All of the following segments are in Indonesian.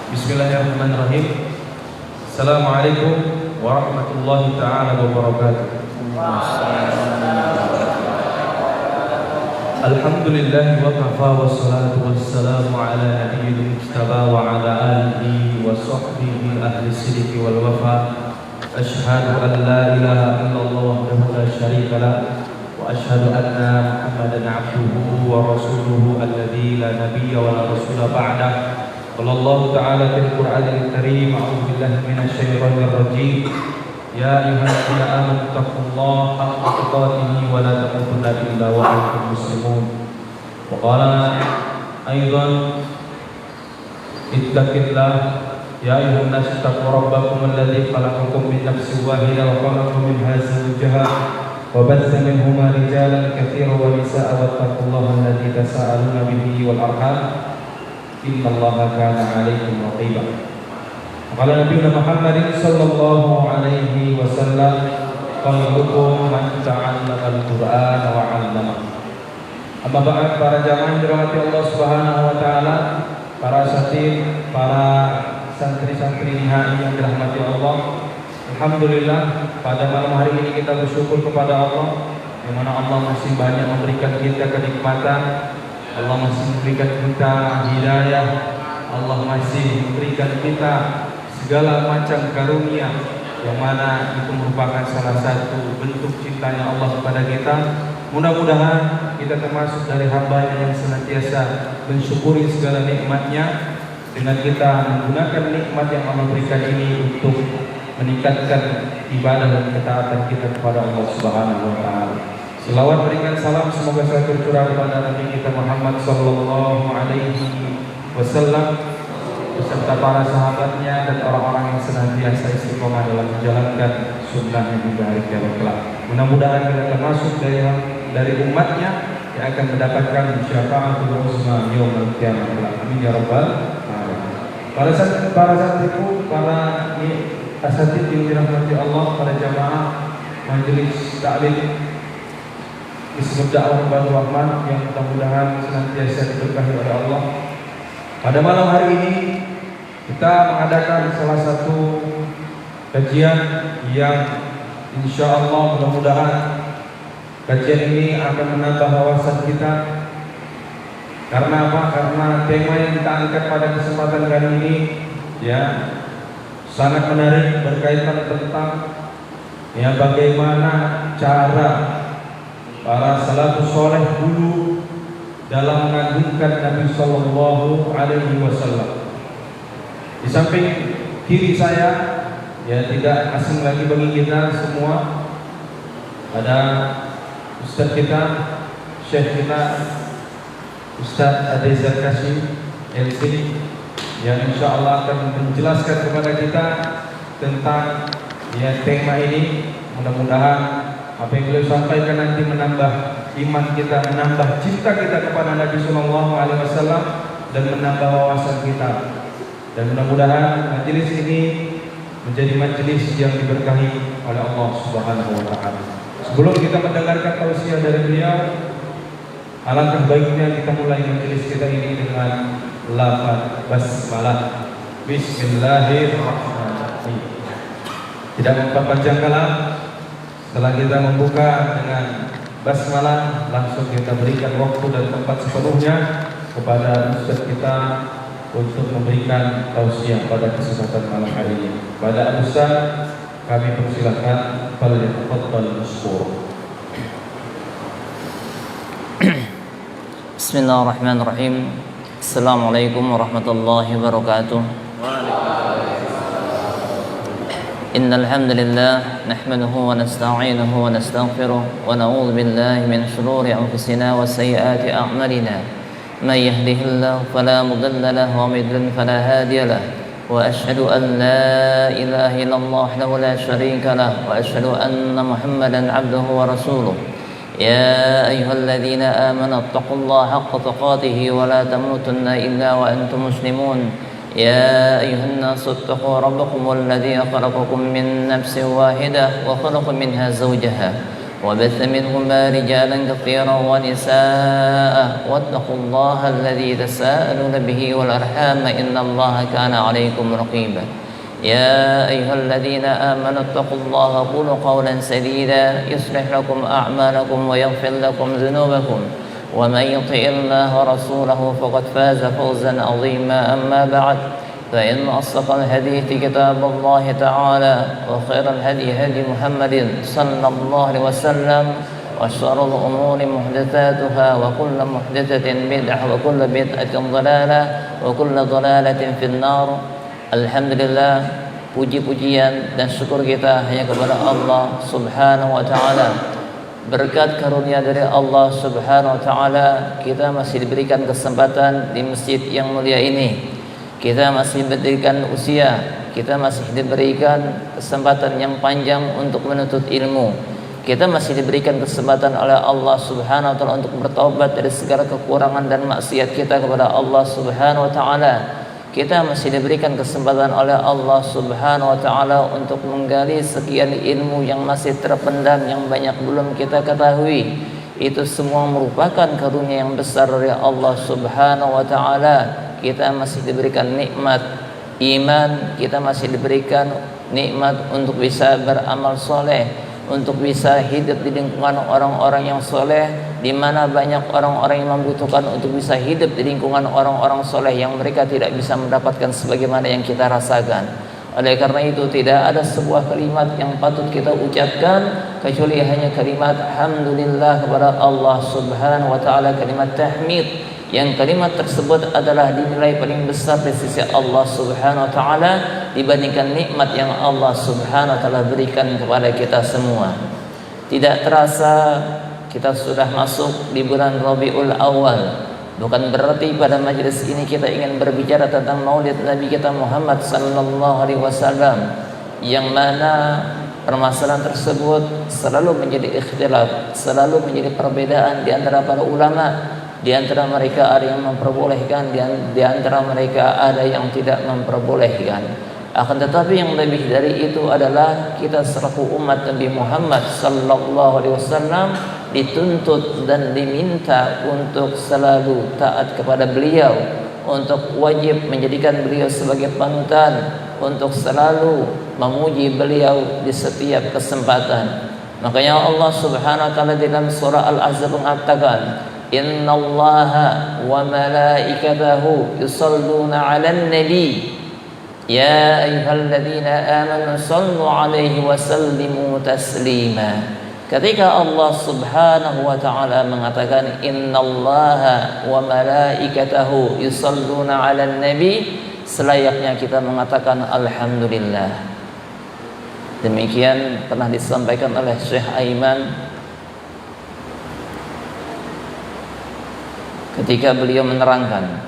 Bismillahirrahmanirrahim. Assalamualaikum warahmatullahi taala wabarakatuh. Alhamdulillah wa kafa wassalatu wassalamu ala nabiyyil mujtaba wa ala alihi wa sahbihi ahli sidqi wal wafa. Asyhadu an la ilaha illallah wahdahu la syarika lah wa asyhadu anna Muhammadan abduhu wa rasuluhu alladzi la nabiyya wa la rasula ba'dah. قال الله تعالى في القرآن الكريم أعوذ بالله من الشيطان الرجيم يا أيها الذين آمنوا اتقوا الله حق تقاته ولا تموتن إلا وأنتم مسلمون وقال أيضا اتق الله يا أيها الناس اتقوا ربكم الذي خلقكم من نفس واحدة وخلق منها زوجها وبث منهما رجالا كثيرا ونساء واتقوا الله الذي تساءلون به والأرحام innallaha kana 'alaikum raqiba. Qala Nabi Muhammad sallallahu alaihi wasallam, khairukum man ta'allama al-Qur'an wa 'allama. Amma ba'd, para jamaah dirahmati Allah Subhanahu wa taala, para asatidz, para santri-santri HI yang dirahmati Allah. Alhamdulillah, pada malam hari ini kita bersyukur kepada Allah yang mana Allah masih banyak memberikan kita kenikmatan. Allah masih memberikan kita hidayah, Allah masih memberikan kita segala macam karunia yang mana itu merupakan salah satu bentuk cintanya Allah kepada kita. Mudah-mudahan kita termasuk dari hamba yang senantiasa mensyukuri segala nikmatnya dengan kita menggunakan nikmat yang Allah berikan ini untuk meningkatkan ibadah dan ketaatan kita kepada Allah Subhanahu wa taala. Selawat berikan salam semoga selalu tercurah kepada Nabi kita Muhammad sallallahu alaihi wasallam beserta para sahabatnya dan orang-orang yang senantiasa istiqomah dalam menjalankan sunnahnya hingga hari kiamat kelak. Mudah-mudahan kita termasuk dari umatnya yang akan mendapatkan syafaatul uzma yaumil qiyamah kelak. Amin ya rabbal alamin. Para santriku, para asatidz yang dirahmati Allah, para jamaah majelis taklim Hizbut Dakwah Ibadur Rahman yang mudah-mudahan senantiasa diberkahi oleh Allah. Pada malam hari ini kita mengadakan salah satu kajian yang insya Allah mudah-mudahan kajian ini akan menambah wawasan kita. Karena apa? Karena tema yang kita angkat pada kesempatan kali ini ya sangat menarik, berkaitan tentang ya bagaimana cara para salafus soleh dulu dalam mengagungkan Nabi Sallallahu Alaihi Wasallam. Di samping kiri saya, ya tidak asing lagi bagi kita semua, ada Ustaz kita, Syekh kita, Ustaz Ade Zarkashi LC, yang insya Allah akan menjelaskan kepada kita tentang ya tema ini. Mudah-mudahan apa yang beliau sampaikan nanti menambah iman kita, menambah cinta kita kepada Nabi Sallallahu Alaihi Wasallam dan menambah wawasan kita. Dan mudah-mudahan majelis ini menjadi majelis yang diberkahi oleh Allah Subhanahu Wa Taala. Sebelum kita mendengarkan tausiah dari beliau, alangkah baiknya kita mulai majelis kita ini dengan lafaz basmalah. Bismillahirrahmanirrahim. Tidak memperpanjang kalam. Setelah kita membuka dengan basmalah, langsung kita berikan waktu dan tempat sepenuhnya kepada ustaz kita untuk memberikan tausiah pada kesempatan malam hari ini. Pada ustaz kami persilakan falyatafaddal mashkur. Bismillahirrahmanirrahim. Assalamualaikum warahmatullahi wabarakatuh. إن الحمد لله نحمده ونستعينه ونستغفره ونعوذ بالله من شرور أنفسنا وسيئات أعمالنا من يهده الله فلا مضل له ومن يضلل فلا هادي له وأشهد أن لا إله إلا الله وحده لا شريك له وأشهد أن محمدا عبده ورسوله يا أيها الذين آمنوا اتقوا الله حق تقاته ولا تموتن إلا وأنتم مسلمون يا أيها الناس اتقوا ربكم الذي خلقكم من نفس واحدة وخلق منها زوجها وبث منهما رجالا كثيرا ونساء واتقوا الله الذي تساءلون به والأرحام إن الله كان عليكم رقيبا يا أيها الذين آمنوا اتقوا الله وقولوا قولا سديدا يصلح لكم أعمالكم ويغفر لكم ذنوبكم ومن يطع الله ورسوله فقد فاز فوزا عظيما أما بعد فإن أصدق الحديث كتاب الله تعالى وخير الهدي هدي محمد صلى الله عليه وسلم وشر الأمور محدثاتها وكل محدثة بدعة وكل بدعة ضلالة وكل ضلالة في النار. Alhamdulillah, puji-pujian dan syukur kita hanya kepada Allah Subhanahu wa taala. Berkat karunia dari Allah Subhanahu wa taala, kita masih diberikan kesempatan di masjid yang mulia ini. Kita masih diberikan usia, kita masih diberikan kesempatan yang panjang untuk menuntut ilmu. Kita masih diberikan kesempatan oleh Allah Subhanahu wa taala untuk bertaubat dari segala kekurangan dan maksiat kita kepada Allah Subhanahu wa taala. Kita masih diberikan kesempatan oleh Allah Subhanahu wa taala untuk menggali sekian ilmu yang masih terpendam, yang banyak belum kita ketahui. Itu semua merupakan karunia yang besar dari Allah Subhanahu wa taala. Kita masih diberikan nikmat iman, kita masih diberikan nikmat untuk bisa beramal soleh, untuk bisa hidup di lingkungan orang-orang yang soleh, di mana banyak orang-orang yang membutuhkan untuk bisa hidup di lingkungan orang-orang soleh yang mereka tidak bisa mendapatkan sebagaimana yang kita rasakan. Oleh karena itu tidak ada sebuah kalimat yang patut kita ucapkan kecuali hanya kalimat alhamdulillah kepada Allah Subhanahu wa taala, kalimat tahmid, yang kalimat tersebut adalah dinilai paling besar di sisi Allah Subhanahu wa taala dibandingkan nikmat yang Allah Subhanahu wa taala berikan kepada kita semua. Tidak terasa kita sudah masuk di bulan Rabiul Awal. Bukan berarti pada majelis ini kita ingin berbicara tentang Maulid Nabi kita Muhammad sallallahu alaihi wasallam, yang mana permasalahan tersebut selalu menjadi ikhtilaf, selalu menjadi perbedaan di antara para ulama. Di antara mereka ada yang memperbolehkan, di antara mereka ada yang tidak memperbolehkan. Akan tetapi yang lebih dari itu adalah kita selaku umat Nabi Muhammad sallallahu alaihi wasallam dituntut dan diminta untuk selalu taat kepada beliau, untuk wajib menjadikan beliau sebagai panutan, untuk selalu memuji beliau di setiap kesempatan. Makanya Allah Subhanahu wa taala dalam surah Al-Ahzab mengatakan, innallaha wa malaikatahu yusalluna 'alan nabi ya ayyuhalladzina amanu sallu 'alaihi wa sallimu taslima. Ketika Allah Subhanahu wa taala mengatakan innallaha wa malaikatahu yusalluna 'alan nabi, selayaknya kita mengatakan alhamdulillah. Demikian pernah disampaikan oleh Syekh Aiman ketika beliau menerangkan,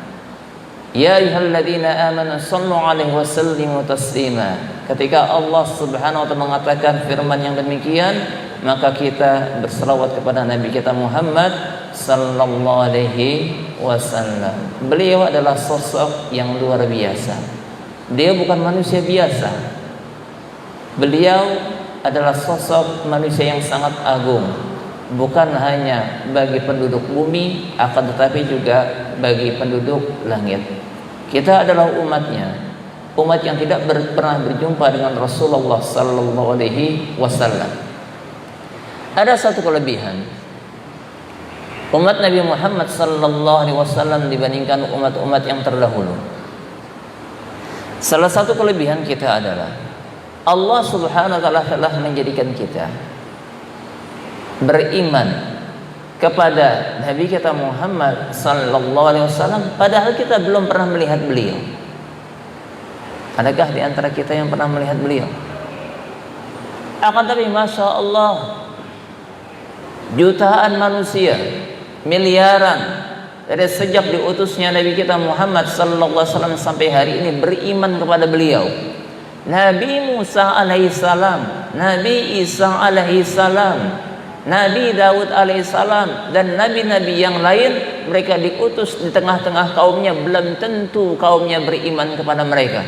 ya ayyuhalladzina amanu sallu 'alaihi wa sallimu taslima. Ketika Allah Subhanahu wa taala mengatakan firman yang demikian, maka kita berselawat kepada Nabi kita Muhammad sallallahu alaihi wasallam. Beliau adalah sosok yang luar biasa. Dia bukan manusia biasa. Beliau adalah sosok manusia yang sangat agung, bukan hanya bagi penduduk bumi, akan tetapi juga bagi penduduk langit. Kita adalah umatnya, umat yang tidak pernah berjumpa dengan Rasulullah sallallahu alaihi wasallam. Ada satu kelebihan umat Nabi Muhammad sallallahu alaihi wasallam dibandingkan umat-umat yang terdahulu. Salah satu kelebihan kita adalah Allah Subhanahu wa taala telah menjadikan kita beriman kepada Nabi kita Muhammad sallallahu alaihi wasallam padahal kita belum pernah melihat beliau. Adakah di antara kita yang pernah melihat beliau? Akan tapi Masya Allah, jutaan manusia, miliaran, dari sejak diutusnya Nabi kita Muhammad sallallahu alaihi wasallam sampai hari ini beriman kepada beliau. Nabi Musa alaihissalam, Nabi Isa alaihissalam, Nabi Daud alaihissalam, dan nabi-nabi yang lain, mereka diutus di tengah-tengah kaumnya, belum tentu kaumnya beriman kepada mereka.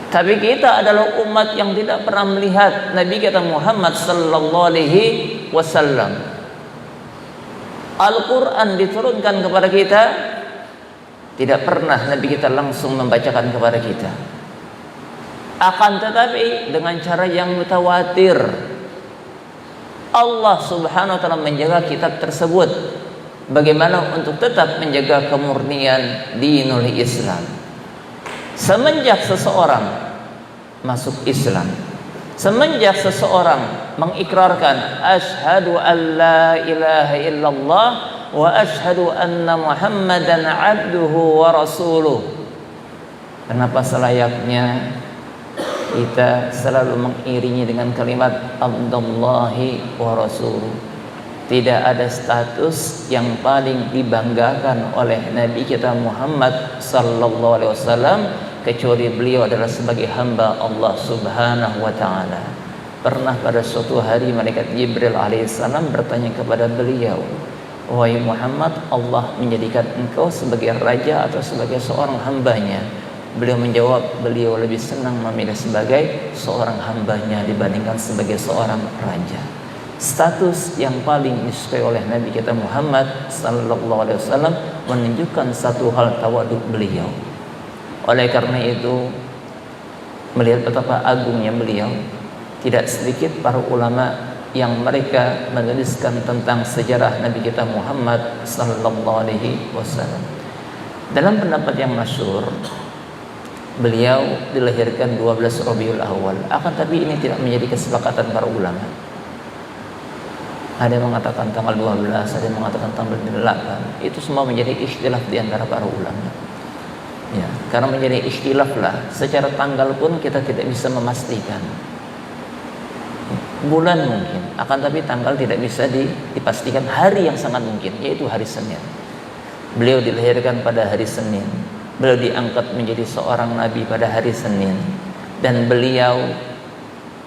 Tapi kita adalah umat yang tidak pernah melihat Nabi kita Muhammad sallallahu alaihi wasallam. Al-Quran diturunkan kepada kita, tidak pernah Nabi kita langsung membacakan kepada kita. Akan tetapi dengan cara yang mutawatir, Allah subhanahu wa ta'ala menjaga kitab tersebut. Bagaimana untuk tetap menjaga kemurnian dinul Islam. Semenjak seseorang masuk Islam, semenjak seseorang mengikrarkan asyhadu an la ilaha illallah wa asyhadu anna Muhammadan abduhu wa rasuluh, kenapa selayaknya kita selalu mengiringi dengan kalimat Abdullahi wa rasuluh? Tidak ada status yang paling dibanggakan oleh Nabi kita Muhammad sallallahu alaihi wasallam kecuali beliau adalah sebagai hamba Allah subhanahu wa ta'ala. Pernah pada suatu hari malaikat Jibril alaihissalam bertanya kepada beliau, wahai Muhammad, Allah menjadikan engkau sebagai raja atau sebagai seorang hambanya? Beliau menjawab, beliau lebih senang memilih sebagai seorang hambanya dibandingkan sebagai seorang raja. Status yang paling disukai oleh Nabi kita Muhammad sallallahu alaihi wasallam menunjukkan satu hal tawaduk beliau. Oleh karena itu, melihat betapa agungnya beliau, tidak sedikit para ulama yang mereka menuliskan tentang sejarah Nabi kita Muhammad sallallahu alaihi wasallam. Dalam pendapat yang masyhur, beliau dilahirkan 12 Rabiul Awal. Akan tapi ini tidak menjadi kesepakatan para ulama. Ada yang mengatakan tanggal 12, ada yang mengatakan tanggal 8. Itu semua menjadi ikhtilaf di antara para ulama. Ya, karena menjadi ikhtilaf lah. Secara tanggal pun kita tidak bisa memastikan. Bulan mungkin, akan tapi tanggal tidak bisa dipastikan. Hari yang sangat mungkin, yaitu hari Senin. Beliau dilahirkan pada hari Senin. Beliau diangkat menjadi seorang nabi pada hari Senin. Dan beliau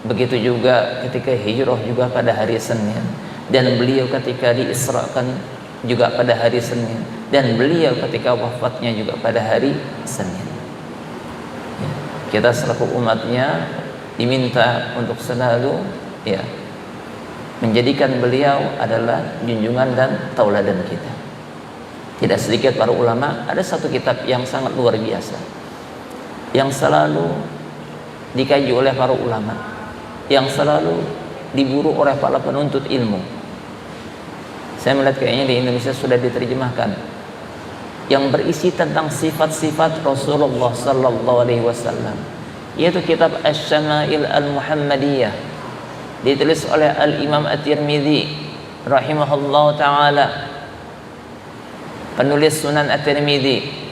begitu juga ketika hijrah juga pada hari Senin. Dan beliau ketika diisrakan juga pada hari Senin. Dan beliau ketika wafatnya juga pada hari Senin. Ya, kita selaku umatnya diminta untuk selalu menjadikan beliau adalah junjungan dan tauladan kita. Tidak sedikit para ulama, ada satu kitab yang sangat luar biasa yang selalu dikaji oleh para ulama, yang selalu diburu oleh para penuntut ilmu. Saya melihat kayaknya di Indonesia sudah diterjemahkan, yang berisi tentang sifat-sifat Rasulullah sallallahu alaihi wasallam, yaitu kitab Asy-Syama'il Al-Muhammadiyah, ditulis oleh Al-Imam At-Tirmidzi rahimahullah ta'ala, penulis Sunan At-Tirmidzi.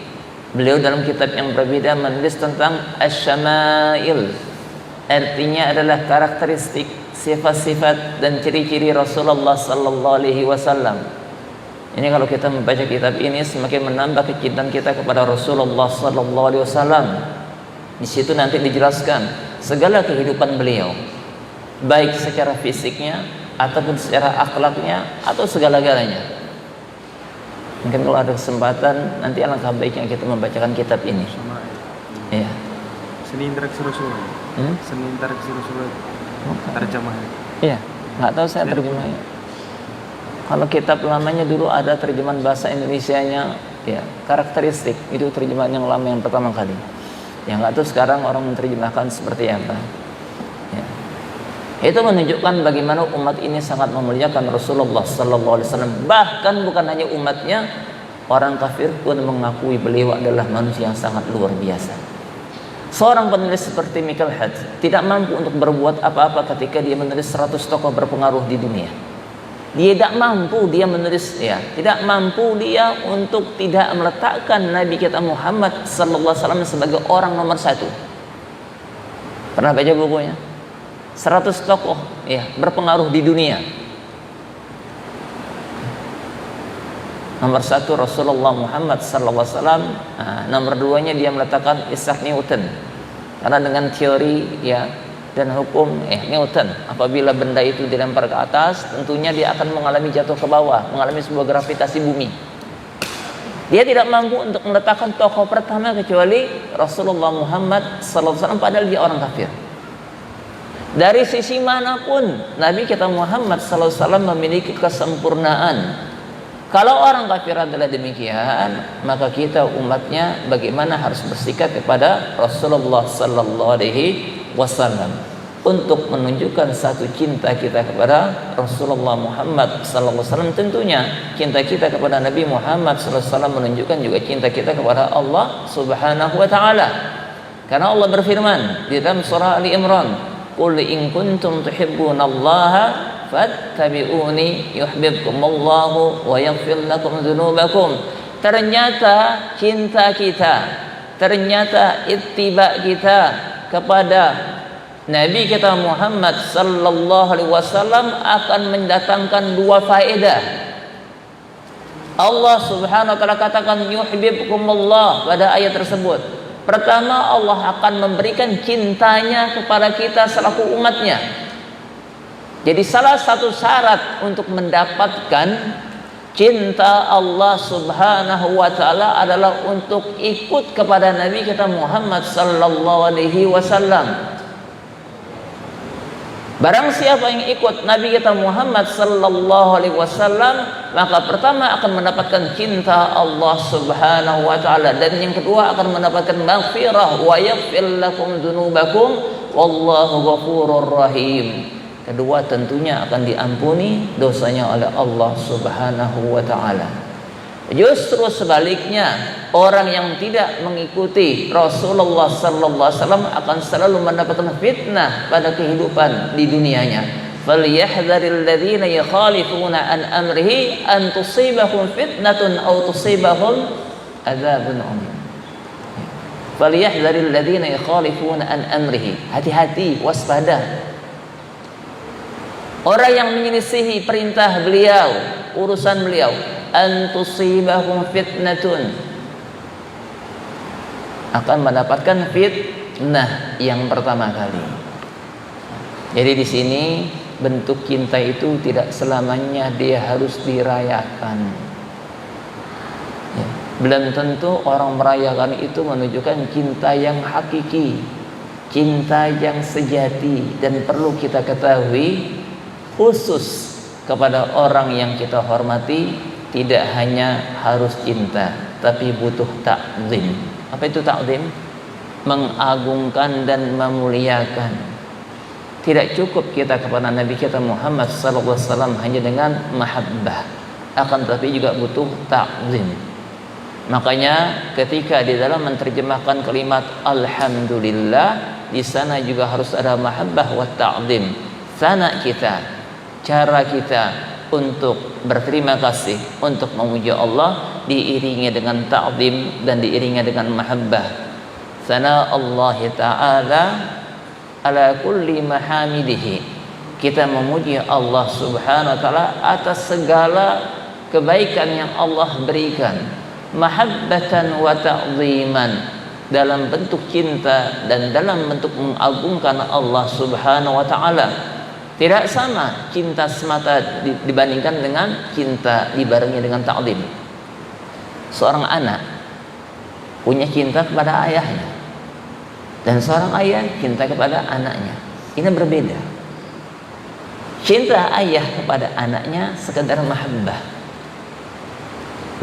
Beliau dalam kitab yang berbeda menulis tentang Asy-Syama'il, artinya adalah karakteristik, sifat-sifat dan ciri-ciri Rasulullah sallallahu alaihi wasallam. Ini kalau kita membaca kitab ini semakin menambah kecintaan kita kepada Rasulullah sallallahu alaihi wasallam. Di situ nanti dijelaskan segala kehidupan beliau, baik secara fisiknya ataupun secara akhlaknya atau segala-galanya. Mungkin kalau ada kesempatan nanti alangkah baiknya kita membacakan kitab ini. Iya. Seni interaksi Rasulullah. Seni interaksi Rasulullah. Terjemahnya. Iya, nggak tahu saya terjemahnya. Kalau kitab lamanya dulu ada terjemahan bahasa Indonesianya, ya, karakteristik itu terjemahan yang lama yang pertama kali. Yang nggak tahu sekarang orang menerjemahkan seperti apa. Ya. Itu menunjukkan bagaimana umat ini sangat memuliakan Rasulullah sallallahu alaihi wasallam. Bahkan bukan hanya umatnya, orang kafir pun mengakui beliau adalah manusia yang sangat luar biasa. Seorang penulis seperti Michael Hart tidak mampu untuk berbuat apa-apa ketika dia menulis 100 tokoh berpengaruh di dunia. Dia tidak mampu dia menulis, tidak mampu dia untuk tidak meletakkan Nabi kita Muhammad sallallahu alaihi wasallam sebagai orang nomor 1. Pernah baca bukunya? 100 tokoh berpengaruh di dunia. Nomor 1 Rasulullah Muhammad sallallahu alaihi wasallam. Nomor 2-nya dia meletakkan Isaac Newton. Karena dengan teori dan hukum Newton, apabila benda itu dilempar ke atas, tentunya dia akan mengalami jatuh ke bawah, mengalami sebuah gravitasi bumi. Dia tidak mampu untuk meletakkan tokoh pertama kecuali Rasulullah Muhammad SAW, padahal dia orang kafir. Dari sisi manapun Nabi kita Muhammad SAW memiliki kesempurnaan. Kalau orang kafir adalah demikian, maka kita umatnya bagaimana harus bersikap kepada Rasulullah SAW untuk menunjukkan satu cinta kita kepada Rasulullah Muhammad SAW. Tentunya cinta kita kepada Nabi Muhammad SAW menunjukkan juga cinta kita kepada Allah Subhanahu wa Ta'ala. Karena Allah berfirman di dalam surah Ali Imran, "Qul in kuntum tuhibbunallaha fattabi'uni yuhibbukumullahu wa yaghfir lakum dzunubakum." Ternyata cinta kita, ternyata ittiba kita kepada Nabi kita Muhammad sallallahu alaihi wasallam akan mendatangkan dua faedah. Allah Subhanahu wa taala katakan yuhibbukumullah pada ayat tersebut. Pertama, Allah akan memberikan cintanya kepada kita selaku umatnya. Jadi salah satu syarat untuk mendapatkan cinta Allah Subhanahu wa taala adalah untuk ikut kepada Nabi kita Muhammad sallallahu alaihi wasallam. Barang siapa yang ikut Nabi kita Muhammad sallallahu alaihi wasallam, maka pertama akan mendapatkan cinta Allah Subhanahu wa taala, dan yang kedua akan mendapatkan maghfirah wa yaghfir lakum dzunubakum wallahu ghafurur rahim. Kedua, tentunya akan diampuni dosanya oleh Allah Subhanahu wa taala. Justru sebaliknya, orang yang tidak mengikuti Rasulullah sallallahu alaihi wasallam akan selalu mendapatkan fitnah pada kehidupan di dunianya. Falyahdharil ladzina yukhalifuna an amrihi an tusibahum fitnatun aw tusibahum adzabun alim. Falyahdharil ladzina yukhalifuna an amrihi. Hati-hati, waspada. Orang yang menyelisihi perintah beliau, urusan beliau, an tusibahum fitnatun, akan mendapatkan fitnah yang pertama kali. Jadi di sini bentuk cinta itu tidak selamanya dia harus dirayakan. Ya. Belum tentu orang merayakan itu menunjukkan cinta yang hakiki, cinta yang sejati, dan perlu kita ketahui khusus kepada orang yang kita hormati tidak hanya harus cinta, tapi butuh ta'zim. Apa itu ta'zim? Mengagungkan dan memuliakan. Tidak cukup kita kepada Nabi kita Muhammad sallallahu alaihi wasallam hanya dengan mahabbah, akan tetapi juga butuh ta'zim. Makanya ketika di dalam menerjemahkan kalimat alhamdulillah, di sana juga harus ada mahabbah wa ta'zim. Sana kita, cara kita untuk berterima kasih, untuk memuji Allah diiringi dengan ta'zim dan diiringi dengan mahabbah. Sana Allah Ta'ala ala kulli mahamidihi. Kita memuji Allah Subhanahu wa taala atas segala kebaikan yang Allah berikan. Mahabbatan wa ta'ziman, dalam bentuk cinta dan dalam bentuk mengagungkan Allah Subhanahu wa taala. Tidak sama cinta semata dibandingkan dengan cinta dibarengi dengan ta'zim. Seorang anak punya cinta kepada ayahnya, dan seorang ayah cinta kepada anaknya. Ini berbeda. Cinta ayah kepada anaknya sekedar mahabbah,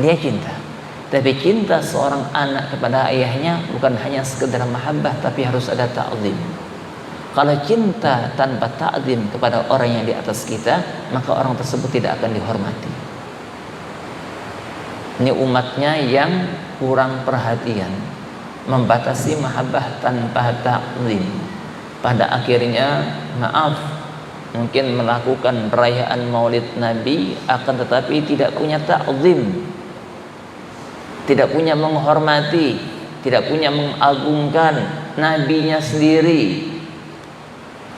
dia cinta. Tapi cinta seorang anak kepada ayahnya bukan hanya sekedar mahabbah, tapi harus ada ta'zim. Kalau cinta tanpa ta'zim kepada orang yang di atas kita, maka orang tersebut tidak akan dihormati. Ini umatnya yang kurang perhatian, membatasi mahabbah tanpa ta'zim. Pada akhirnya, maaf, mungkin melakukan perayaan Maulid Nabi, akan tetapi tidak punya ta'zim, tidak punya menghormati, tidak punya mengagungkan nabinya sendiri.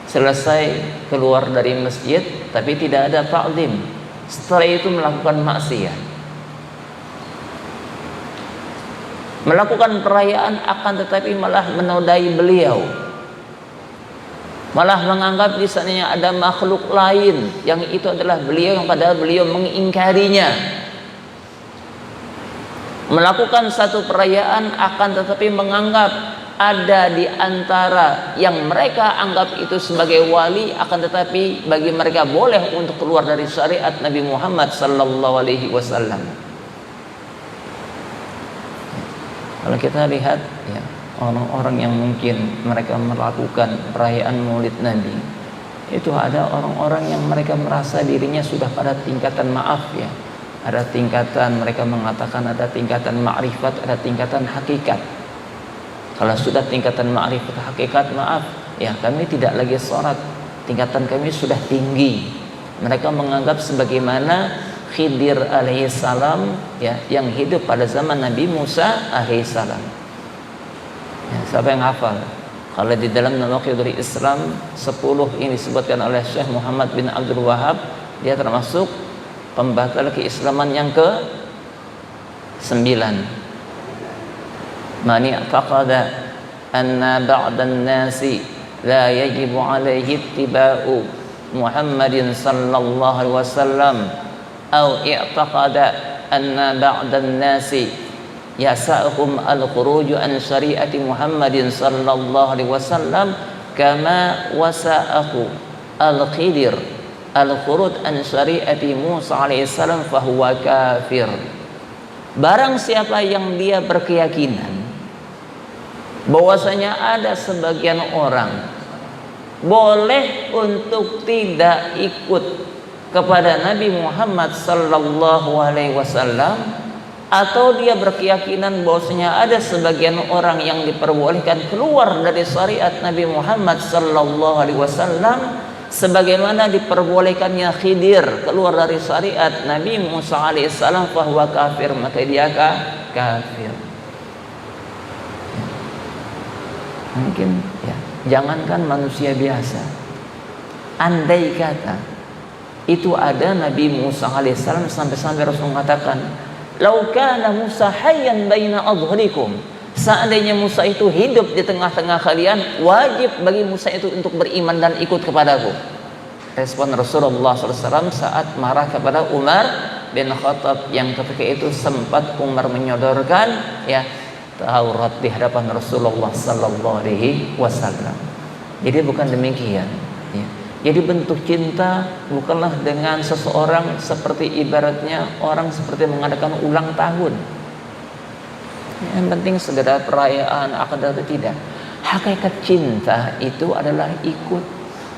Selesai keluar dari masjid tapi tidak ada ta'zim, setelah itu melakukan maksiat, melakukan perayaan akan tetapi malah menodai beliau, malah menganggap di sananya ada makhluk lain yang itu adalah beliau, yang padahal beliau mengingkarinya. melakukan satu perayaan akan tetapi menganggap ada di antara yang mereka anggap itu sebagai wali, akan tetapi bagi mereka boleh untuk keluar dari syariat Nabi Muhammad sallallahu alaihi wasallam. Kalau kita lihat ya, orang-orang yang mungkin mereka melakukan perayaan Maulid Nabi, itu ada orang-orang yang mereka merasa dirinya sudah pada tingkatan maaf ya. Ada tingkatan, mereka mengatakan ada tingkatan ma'rifat, ada tingkatan hakikat. Kalau sudah tingkatan ma'rifat hakikat, maaf ya, kami tidak lagi sholat, tingkatan kami sudah tinggi. Mereka menganggap sebagaimana Khidir alaihissalam ya, yang hidup pada zaman Nabi Musa alaihissalam ya, siapa yang hafal? Kalau di dalam Nawaqidul Islam 10 ini disebutkan oleh Syekh Muhammad bin Abdul Wahab, dia termasuk pembatal keislaman yang ke-9. Man i'taqada anna ba'dan nasi la yajibu alaihi ittiba'u Muhammadin sallallahu alaihi wasallam aw i'taqada anna ba'dan nasi yasa'hum al-khuruju an syari'ati Muhammadin sallallahu alaihi wasallam kama wasa'ahu al-Khidir al-khurud an syari'ati Musa alaihissalam fahuwa kafir. Barang siapa yang dia berkeyakinan bahwasanya ada sebagian orang boleh untuk tidak ikut kepada Nabi Muhammad sallallahu alaihi wasallam, atau dia berkeyakinan bahwasanya ada sebagian orang yang diperbolehkan keluar dari syariat Nabi Muhammad sallallahu alaihi wasallam sebagaimana diperbolehkannya Khidir keluar dari syariat Nabi Musa alaihissalam, fahuwa kafir, maka dia kafir. Mungkin ya, jangankan manusia biasa, andai kata itu ada Nabi Musa alaihissalam, sampai-sampai Rasul mengatakan, "Lau kana Musa hayyan baina adhhurikum." Seandainya Musa itu hidup di tengah-tengah kalian, wajib bagi Musa itu untuk beriman dan ikut kepadaku. Respon Rasulullah SAW saat marah kepada Umar bin Khattab yang ketika itu sempat Umar menyodorkan ya Taurat di hadapan Rasulullah SAW. Jadi bukan demikian. Ya. Jadi bentuk cinta bukanlah dengan seseorang seperti ibaratnya orang seperti mengadakan ulang tahun. Yang penting segera perayaan akan atau tidak. Hakikat cinta itu adalah ikut.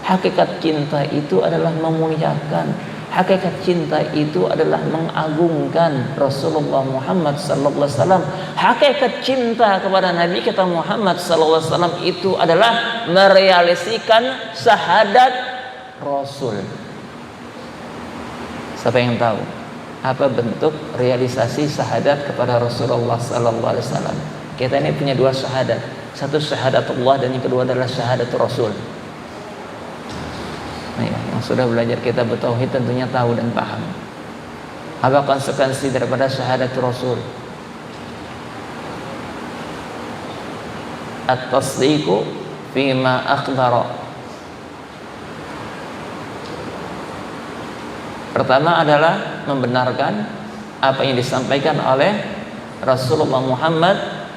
Hakikat cinta itu adalah memuliakan. Hakikat cinta itu adalah mengagungkan Rasulullah Muhammad sallallahu alaihi wasallam. Hakikat cinta kepada Nabi kita Muhammad sallallahu alaihi wasallam itu adalah merealisasikan syahadat Rasul. Siapa yang tahu apa bentuk realisasi syahadat kepada Rasulullah sallallahu alaihi wasallam? Kita ini punya dua syahadat. Satu syahadat Allah dan yang kedua adalah syahadat Rasul. Nah, yang sudah belajar kitab tauhid tentunya tahu dan paham. Apa konsekuensi daripada syahadat Rasul? At-tasdiqu fima akhbara. Pertama adalah membenarkan apa yang disampaikan oleh Rasulullah Muhammad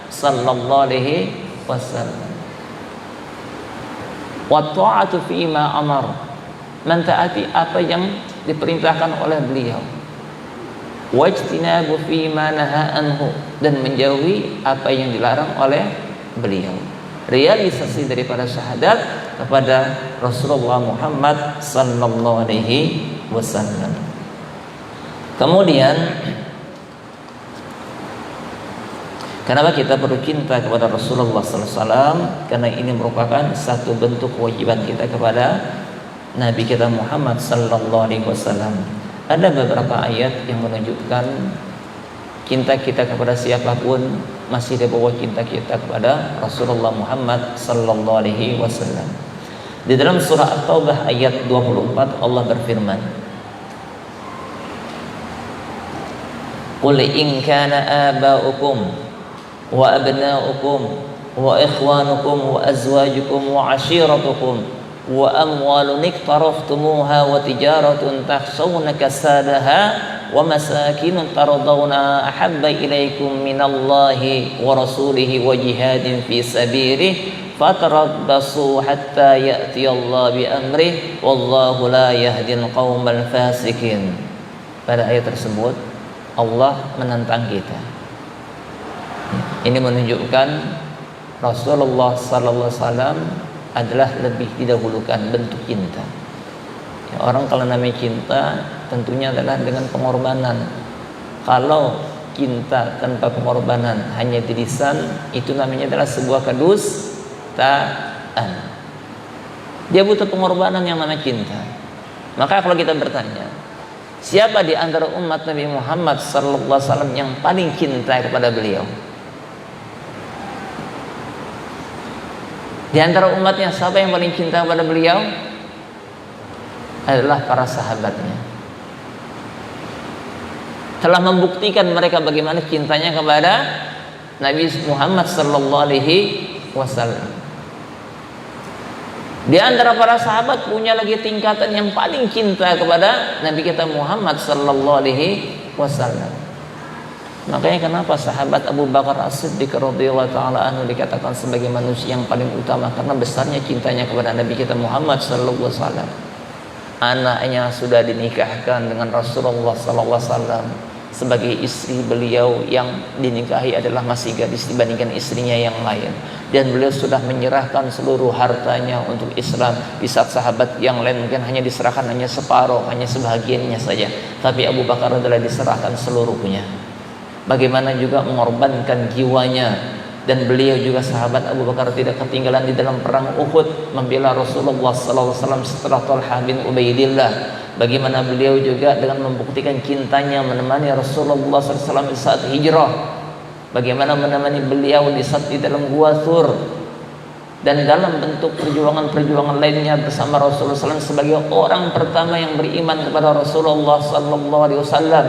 sallallahu alaihi wasallam. Wa ta'atu fi ma amar, mentaati apa yang diperintahkan oleh beliau. Wajtinabu fi ma naha anhu, dan menjauhi apa yang dilarang oleh beliau. Realisasi daripada syahadat kepada Rasulullah Muhammad sallallahu alaihi wasallam. Kemudian kenapa kita perlu cinta kepada Rasulullah sallallahu alaihi wasallam? Karena ini merupakan satu bentuk kewajiban kita kepada Nabi kita Muhammad sallallahu alaihi wasallam. Ada beberapa ayat yang menunjukkan cinta kita kepada siapapun masih di bawah cinta kita kepada Rasulullah Muhammad sallallahu alaihi wasallam. Di dalam surah At-Taubah ayat 24 Allah berfirman, "Qul in kana aba'ukum wa abna'ukum wa ikhwanukum wa azwajukum wa 'ashiratukum wa amwalun iqtaraftumuha wa tijaratun takhshawna kasadaha wa masakin tardawna ahabba ilaikum minallahi wa rasulihi wa jihadin fi sabilihi fatarabbasu hatta ya'ti Allah bi amrih wallahu la yahdil qaumal fasikin. Pada ayat tersebut Allah menantang kita. Ini menunjukkan Rasulullah sallallahu alaihi wasallam adalah lebih didahulukan bentuk cinta. Ya, orang kalau namanya cinta tentunya adalah dengan pengorbanan. Kalau cinta tanpa pengorbanan hanya di lisan, itu namanya adalah sebuah kedustaan. Dia butuh pengorbanan yang namanya cinta. Maka kalau kita bertanya, siapa di antara umat Nabi Muhammad sallallahu alaihi wasallam yang paling cinta kepada beliau? Di antara umatnya siapa yang paling cinta kepada beliau? Adalah para sahabatnya. Telah membuktikan mereka bagaimana cintanya kepada Nabi Muhammad sallallahu alaihi wasallam. Di antara para sahabat punya lagi tingkatan yang paling cinta kepada Nabi kita Muhammad sallallahu alaihi wasallam. Makanya kenapa sahabat Abu Bakar As-Siddiq radhiyallahu taala anhu dikatakan sebagai manusia yang paling utama, karena besarnya cintanya kepada Nabi kita Muhammad sallallahu alaihi wasallam. Anaknya sudah dinikahkan dengan Rasulullah sallallahu alaihi wasallam. Sebagai istri beliau yang dinikahi adalah masih gadis dibandingkan istrinya yang lain, dan beliau sudah menyerahkan seluruh hartanya untuk Islam. Di saat sahabat yang lain mungkin hanya diserahkan hanya separuh, hanya sebahagiannya saja, tapi Abu Bakar adalah diserahkan seluruhnya. Bagaimana juga mengorbankan jiwanya, dan beliau juga sahabat Abu Bakar tidak ketinggalan di dalam perang Uhud membela Rasulullah sallallahu alaihi wasallam setelah Talha bin Ubaidillah. Bagaimana beliau juga dengan membuktikan cintanya menemani Rasulullah sallallahu alaihi wasallam di saat hijrah. Bagaimana menemani beliau di saat di dalam Gua Thur, dan dalam bentuk perjuangan-perjuangan lainnya bersama Rasulullah SAW sebagai orang pertama yang beriman kepada Rasulullah sallallahu alaihi wasallam.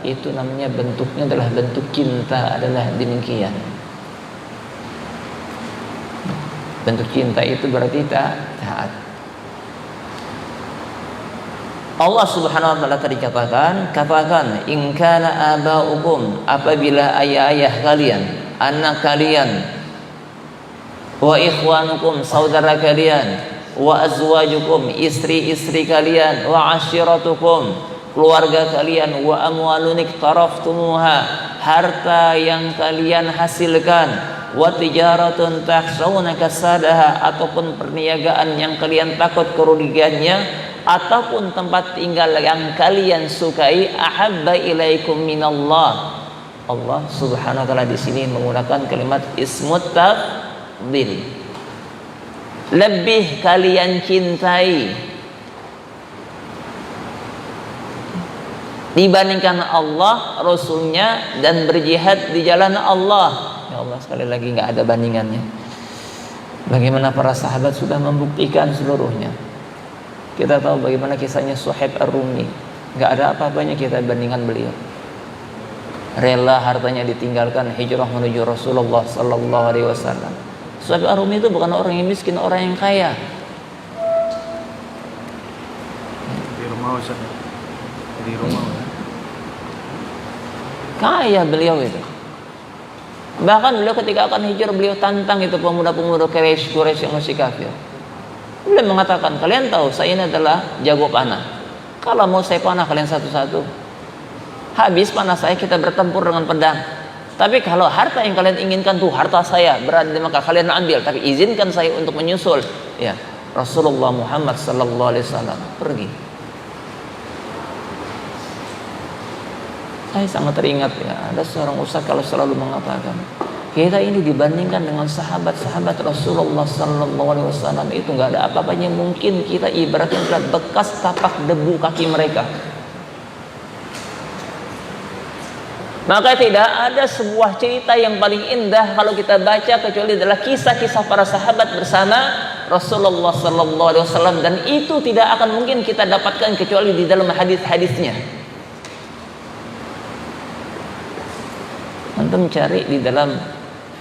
Itu namanya bentuknya adalah bentuk cinta, adalah demikian. Bentuk cinta itu berarti taat. Allah Subhanahu wa taala tadi katakan in kana abaukum, apabila ayah-ayah kalian, anak kalian, wa ikhwanukum, saudara kalian, wa azwajukum, istri-istri kalian, wa ashiratukum, keluarga kalian, wa amwalun iktaraftumuha, harta yang kalian hasilkan, wa tijaratun takhshawna kasadaha, ataupun perniagaan yang kalian takut kerugiannya, ataupun tempat tinggal yang kalian sukai, ahabba ilaikum minallah. Allah Subhanahu wa taala di sini menggunakan kalimat ismut tafdhil. Lebih kalian cintai dibandingkan Allah, Rasulnya, dan berjihad di jalan Allah. Ya Allah, sekali lagi nggak ada bandingannya. Bagaimana para sahabat sudah membuktikan seluruhnya. Kita tahu bagaimana kisahnya Suhaib Ar-Rumi. Nggak ada apa-apanya kita bandingkan beliau. Rela hartanya ditinggalkan, hijrah menuju Rasulullah sallallahu alaihi wasallam. Suhaib Ar-Rumi itu bukan orang yang miskin, orang yang kaya. Di rumah Ustaz. Di rumah. Kaya beliau itu. Bahkan beliau ketika akan hijrah, beliau tantang itu pemuda-pemuda Quraisy yang masih kafir. Beliau mengatakan, kalian tahu saya ini adalah jago panah. Kalau mau saya panah kalian satu-satu. Habis panah saya kita bertempur dengan pedang. Tapi kalau harta yang kalian inginkan tuh harta saya berada di Makkah, kalian ambil. Tapi izinkan saya untuk menyusul. Ya, Rasulullah Muhammad sallallahu alaihi wasallam pergi. Saya sangat teringat ya, ada seorang ustaz kalau selalu mengatakan, kita ini dibandingkan dengan sahabat-sahabat Rasulullah sallallahu alaihi wasallam itu nggak ada apa-apanya, mungkin kita ibaratnya adalah bekas tapak debu kaki mereka. Maka tidak ada sebuah cerita yang paling indah kalau kita baca kecuali adalah kisah-kisah para sahabat bersama Rasulullah sallallahu alaihi wasallam, dan itu tidak akan mungkin kita dapatkan kecuali di dalam hadis-hadisnya. Antum cari di dalam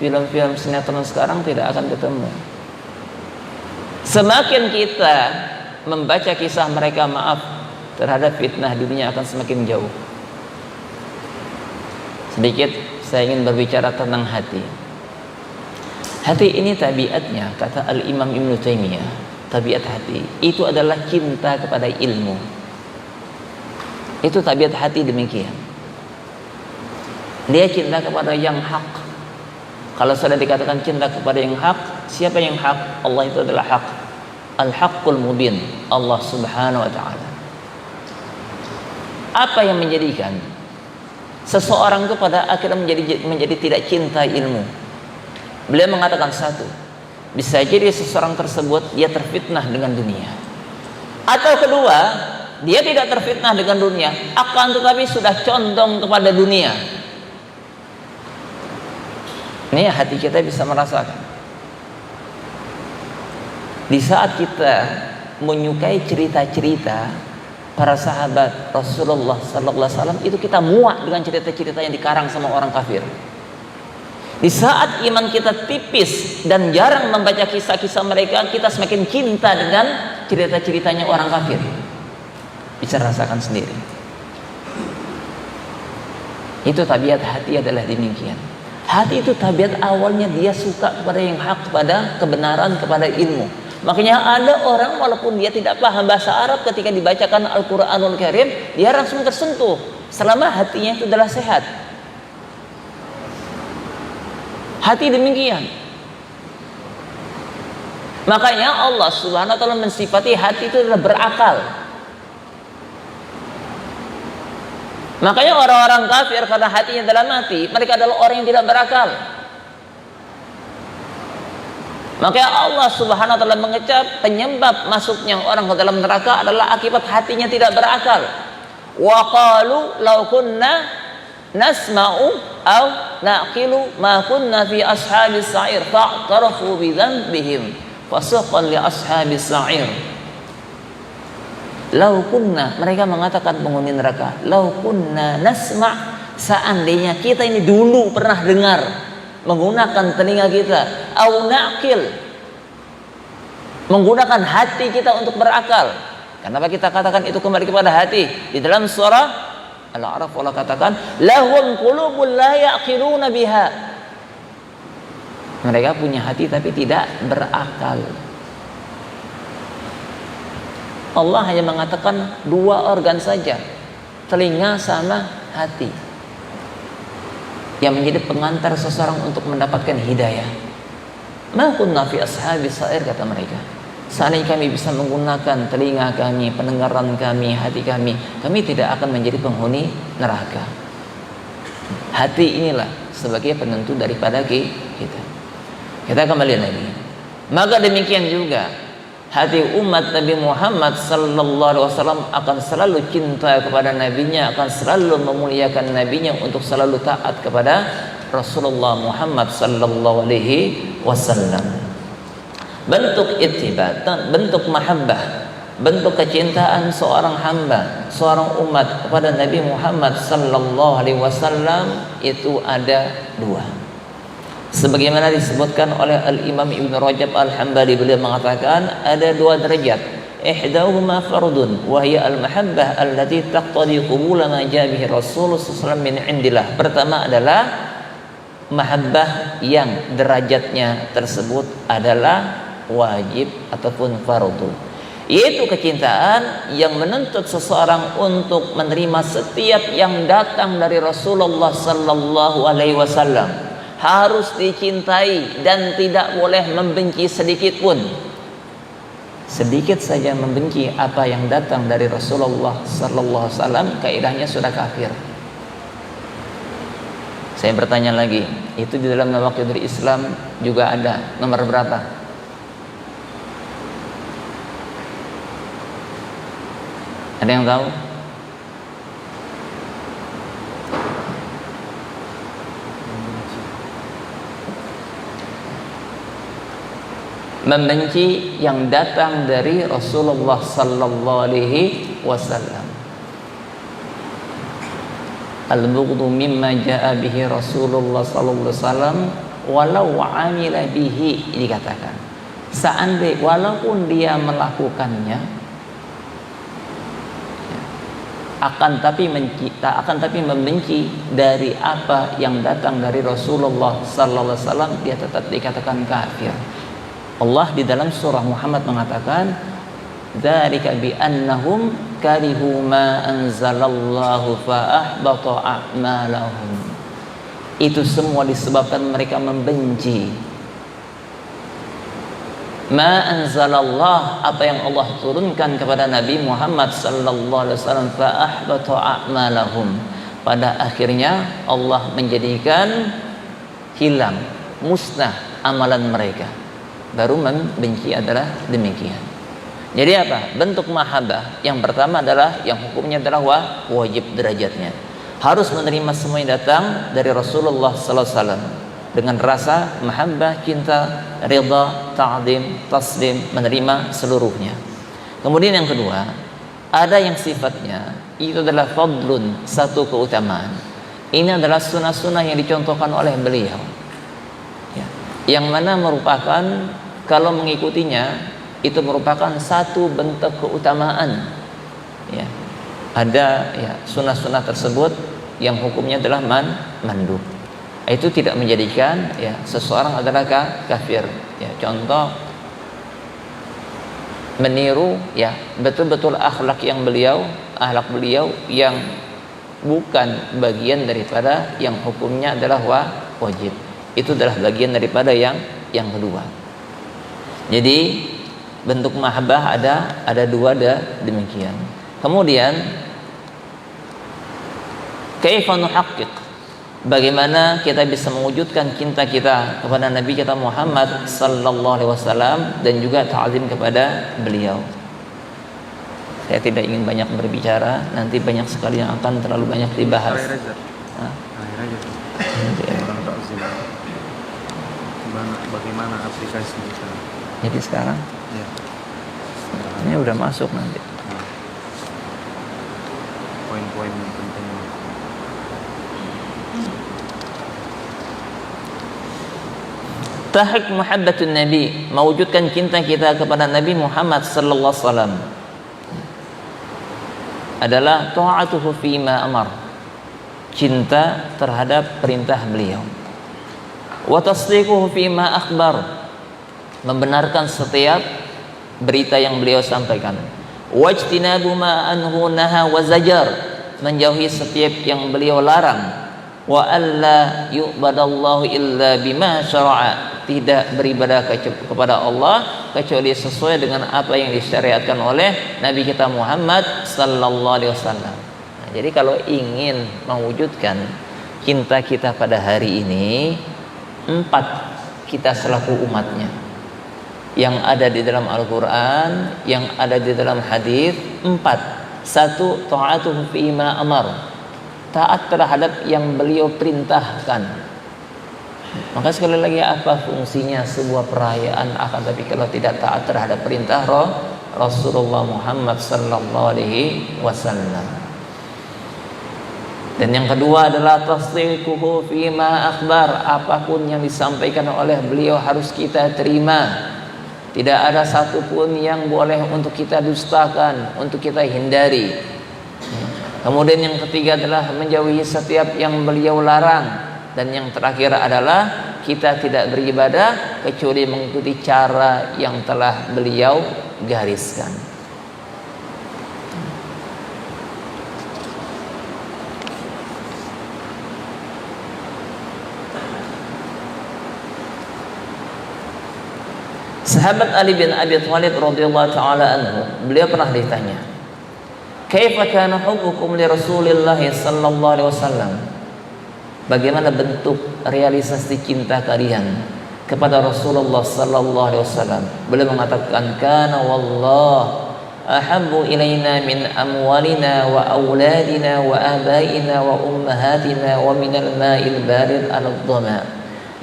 film-film sinetron sekarang tidak akan ketemu. Semakin kita membaca kisah mereka, maaf, terhadap fitnah dirinya akan semakin jauh. Sedikit saya ingin berbicara tentang hati. Hati ini tabiatnya, kata Al-Imam Ibn Taimiyah, tabiat hati itu adalah cinta kepada ilmu. Itu tabiat hati demikian. Dia cinta kepada yang hak. Kalau sudah dikatakan cinta kepada yang hak, siapa yang hak? Allah itu adalah hak. Al-Haqqul Mubin, Allah Subhanahu wa taala. Apa yang menjadikan seseorang itu pada akhirnya menjadi tidak cinta ilmu? Beliau mengatakan satu, bisa jadi seseorang tersebut dia terfitnah dengan dunia. Atau kedua, dia tidak terfitnah dengan dunia, akan tetapi sudah condong kepada dunia. Ini hati kita bisa merasakan. Di saat kita menyukai cerita-cerita para sahabat Rasulullah sallallahu alaihi wasallam, itu kita muak dengan cerita-cerita yang dikarang sama orang kafir. Di saat iman kita tipis dan jarang membaca kisah-kisah mereka, kita semakin cinta dengan cerita-ceritanya orang kafir. Bisa rasakan sendiri. Itu tabiat hati adalah demikian. Hati itu tabiat awalnya dia suka kepada yang hak, kepada kebenaran, kepada ilmu. Makanya ada orang walaupun dia tidak paham bahasa Arab, ketika dibacakan Al-Quranul Karim dia langsung tersentuh selama hatinya itu adalah sehat. Hati demikian. Makanya Allah Subhanahu wa taala mensifati hati itu adalah berakal. Makanya orang-orang kafir karena hatinya adalah mati, mereka adalah orang yang tidak berakal. Makanya Allah Subhanahu wa taala mengecap penyebab masuknya orang ke dalam neraka adalah akibat hatinya tidak berakal. Wa qalu law kunna nasma'u aw naqilu ma kunna fi ashabis sa'ir fa'tarafu bi dhanbihim fasuqan li ashabis sa'ir. Law kunna, mereka mengatakan penghuni neraka, law kunna nasma', seandainya kita ini dulu pernah dengar, menggunakan telinga kita, au naqil, menggunakan hati kita untuk berakal. Kenapa kita katakan itu kembali kepada hati? Di dalam surah Al-A'raf Allah katakan, lahum qulubun la yaqiluna biha. Mereka punya hati tapi tidak berakal. Allah hanya mengatakan dua organ saja, telinga sama hati, yang menjadi pengantar seseorang untuk mendapatkan hidayah. Ma kunna fi ashabis sa'ir, kata mereka. Seandainya kami bisa menggunakan telinga kami, pendengaran kami, hati kami, kami tidak akan menjadi penghuni neraka. Hati inilah sebagai penentu daripada kita. Kita kembali lagi. Maka demikian juga hati umat Nabi Muhammad sallallahu alaihi wasallam akan selalu cinta kepada nabinya, akan selalu memuliakan nabinya, untuk selalu taat kepada Rasulullah Muhammad sallallahu alaihi wasallam. Bentuk ittiba, bentuk mahabbah, bentuk kecintaan seorang hamba, seorang umat kepada Nabi Muhammad sallallahu alaihi wasallam itu ada dua. Sebagaimana disebutkan oleh Al-Imam Ibn Rajab Al-Hambali, beliau mengatakan ada dua derajat. Ihdahuma fardun wa hiya al-mahabbah allati taqtadi qubula ma jaa bihi Rasulullah sallallahu alaihi wasallam min indillah. Pertama adalah mahabbah yang derajatnya tersebut adalah wajib ataupun fardu, yaitu kecintaan yang menuntut seseorang untuk menerima setiap yang datang dari Rasulullah sallallahu alaihi wasallam. Harus dicintai dan tidak boleh membenci sedikit pun. Sedikit saja membenci apa yang datang dari Rasulullah sallallahu alaihi wasallam, kaidahnya sudah kafir. Saya bertanya lagi, itu di dalam nawaqidul Islam juga ada, nomor berapa? Ada yang tahu? Membenci yang datang dari Rasulullah sallallahu alaihi wasallam. Al-bughdu mimma jaa bihi Rasulullah sallallahu alaihi wasallam walau amila bihi, dikatakan seandainya walaupun dia melakukannya, akan tapi membenci dari apa yang datang dari Rasulullah sallallahu alaihi wasallam, dia tetap dikatakan kafir. Allah di dalam surah Muhammad mengatakan, dzalika bi annahum karihu ma anzalallahu fa ahbata a'malahum. Itu semua disebabkan mereka membenci ma anzalallah, apa yang Allah turunkan kepada Nabi Muhammad sallallahu alaihi wasallam, fa ahbata a'malahum. Pada akhirnya Allah menjadikan hilang, musnah amalan mereka. Baru membenci adalah demikian. Jadi apa? Bentuk mahabbah yang pertama adalah yang hukumnya adalah wajib derajatnya. Harus menerima semua yang datang dari Rasulullah sallallahu alaihi wasallam dengan rasa mahabbah, cinta, ridha, ta'zim, taslim, menerima seluruhnya. Kemudian yang kedua, ada yang sifatnya itu adalah fadlun, satu keutamaan. Ini adalah sunnah-sunnah yang dicontohkan oleh beliau, ya, yang mana merupakan kalau mengikutinya itu merupakan satu bentuk keutamaan. Ya, ada ya sunnah-sunnah tersebut yang hukumnya adalah mandub. Itu tidak menjadikan ya seseorang adalah kafir. Ya, contoh meniru ya betul-betul akhlak beliau yang bukan bagian daripada yang hukumnya adalah wajib. Itu adalah bagian daripada yang kedua. Jadi bentuk mahabbah ada dua demikian. Kemudian kaifa nuhaqqiq, bagaimana kita bisa mewujudkan cinta kita kepada Nabi kita Muhammad sallallahu alaihi wasallam dan juga ta'zim kepada beliau. Saya tidak ingin banyak berbicara, nanti banyak sekali yang akan terlalu banyak dibahas. Bagaimana aplikasi kita? Jadi sekarang Ya. ini udah masuk nanti. Poin-poin yang penting. Tahqiq muhabbatun Nabi, mewujudkan cinta kita kepada Nabi Muhammad sallallahu alaihi wasallam adalah ta'atuhu fima amar, cinta terhadap perintah beliau. Wa tasdiquhu fima akhbar, membenarkan setiap berita yang beliau sampaikan. Wajtinabu ma anhu naha wa zajar, menjauhi setiap yang beliau larang. Wa alla yu'badallahu illa bima syara'a, tidak beribadah kepada Allah kecuali sesuai dengan apa yang disyariatkan oleh Nabi kita Muhammad sallallahu alaihi wasallam. Nah, jadi kalau ingin mewujudkan cinta kita pada hari ini, 4 kita selaku umatnya yang ada di dalam Al-Quran, yang ada di dalam hadis. 4. 1. Ta'atuhu fima amar, taat terhadap yang beliau perintahkan. Maka sekali lagi, apa fungsinya sebuah perayaan akan tapi kalau tidak taat terhadap perintah Rasulullah Muhammad sallallahu alaihi wasallam. Dan yang kedua adalah tasdiquhu fima akhbar, apapun yang disampaikan oleh beliau harus kita terima. Tidak ada satupun yang boleh untuk kita dustakan, untuk kita hindari. Kemudian yang ketiga adalah menjauhi setiap yang beliau larang. Dan yang terakhir adalah kita tidak beribadah kecuali mengikuti cara yang telah beliau gariskan. Sahabat Ali bin Abi Thalib radhiyallahu taala anhu, beliau pernah ditanya, "Kaifa kana hubbukum li Rasulillah sallallahu alaihi wasallam?" Bagaimana bentuk realisasi cinta kalian kepada Rasulullah sallallahu alaihi wasallam? Beliau mengatakan, "Kana wallah ahabbu ilaina min amwalina wa auladina wa abaina wa ummahatina wa minal ma'il barid al-dhama."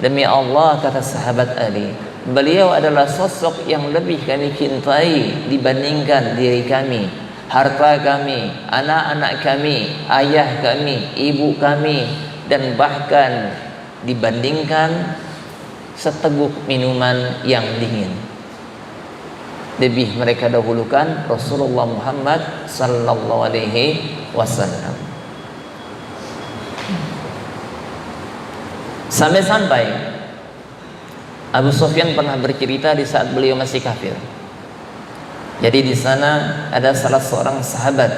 Demi Allah, kata sahabat Ali, beliau adalah sosok yang lebih kami cintai dibandingkan diri kami, harta kami, anak-anak kami, ayah kami, ibu kami, dan bahkan dibandingkan seteguk minuman yang dingin. lebih mereka dahulukan Rasulullah Muhammad sallallahu alaihi wasallam. Sampai-sampai Abu Sufyan pernah bercerita di saat beliau masih kafir. Jadi di sana ada salah seorang sahabat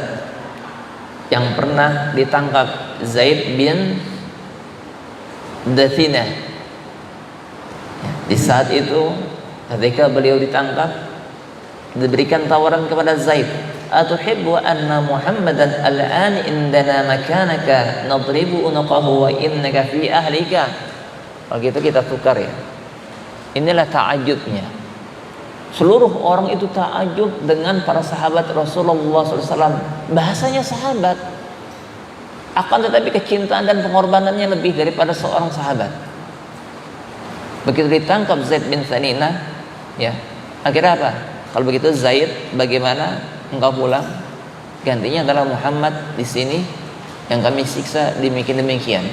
yang pernah ditangkap, Zaid bin Dathinah. Di saat itu ketika beliau ditangkap, diberikan tawaran kepada Zaid, "Atuhibbu anna Muhammadan al-an indana makanaka nadribu unqahu wa innaka fi ahlika?" Kalau gitu kita tukar ya. Inilah ta'ajubnya. Seluruh orang itu ta'ajub dengan para sahabat Rasulullah SAW. Bahasanya sahabat, akan tetapi kecintaan dan pengorbanannya lebih daripada seorang sahabat. Begitu ditangkap Zaid bin Thaninah, ya, akhirnya apa? Kalau begitu Zaid, bagaimana engkau pulang? Gantinya adalah Muhammad di sini yang kami siksa demikian.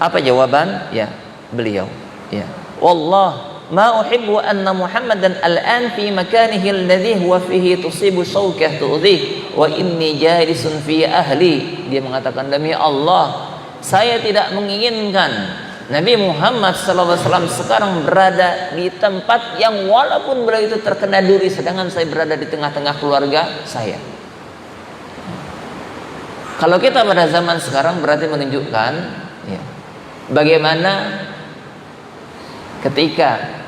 Apa jawaban? Ya, beliau, ya, wallah ma uhibbu anna Muhammadan al-an fi makanihi alladhi huwa fihi tusibu shawkah tu'dhi wa inni jalisun fi ahli. Dia mengatakan, demi Allah, saya tidak menginginkan Nabi Muhammad SAW sekarang berada di tempat yang walaupun beliau itu terkena duri, sedangkan saya berada di tengah-tengah keluarga saya. Kalau kita pada zaman sekarang berarti menunjukkan, ya, bagaimana ketika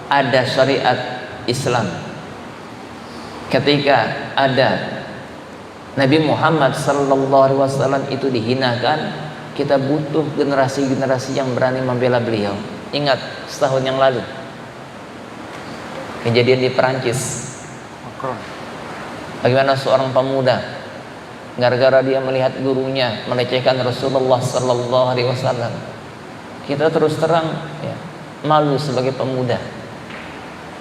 ada syariat Islam, ketika ada Nabi Muhammad SAW itu dihinakan, kita butuh generasi-generasi yang berani membela beliau. Ingat setahun yang lalu kejadian di Perancis, bagaimana seorang pemuda gara-gara dia melihat gurunya melecehkan Rasulullah SAW. Kita terus terang, ya, malu sebagai pemuda.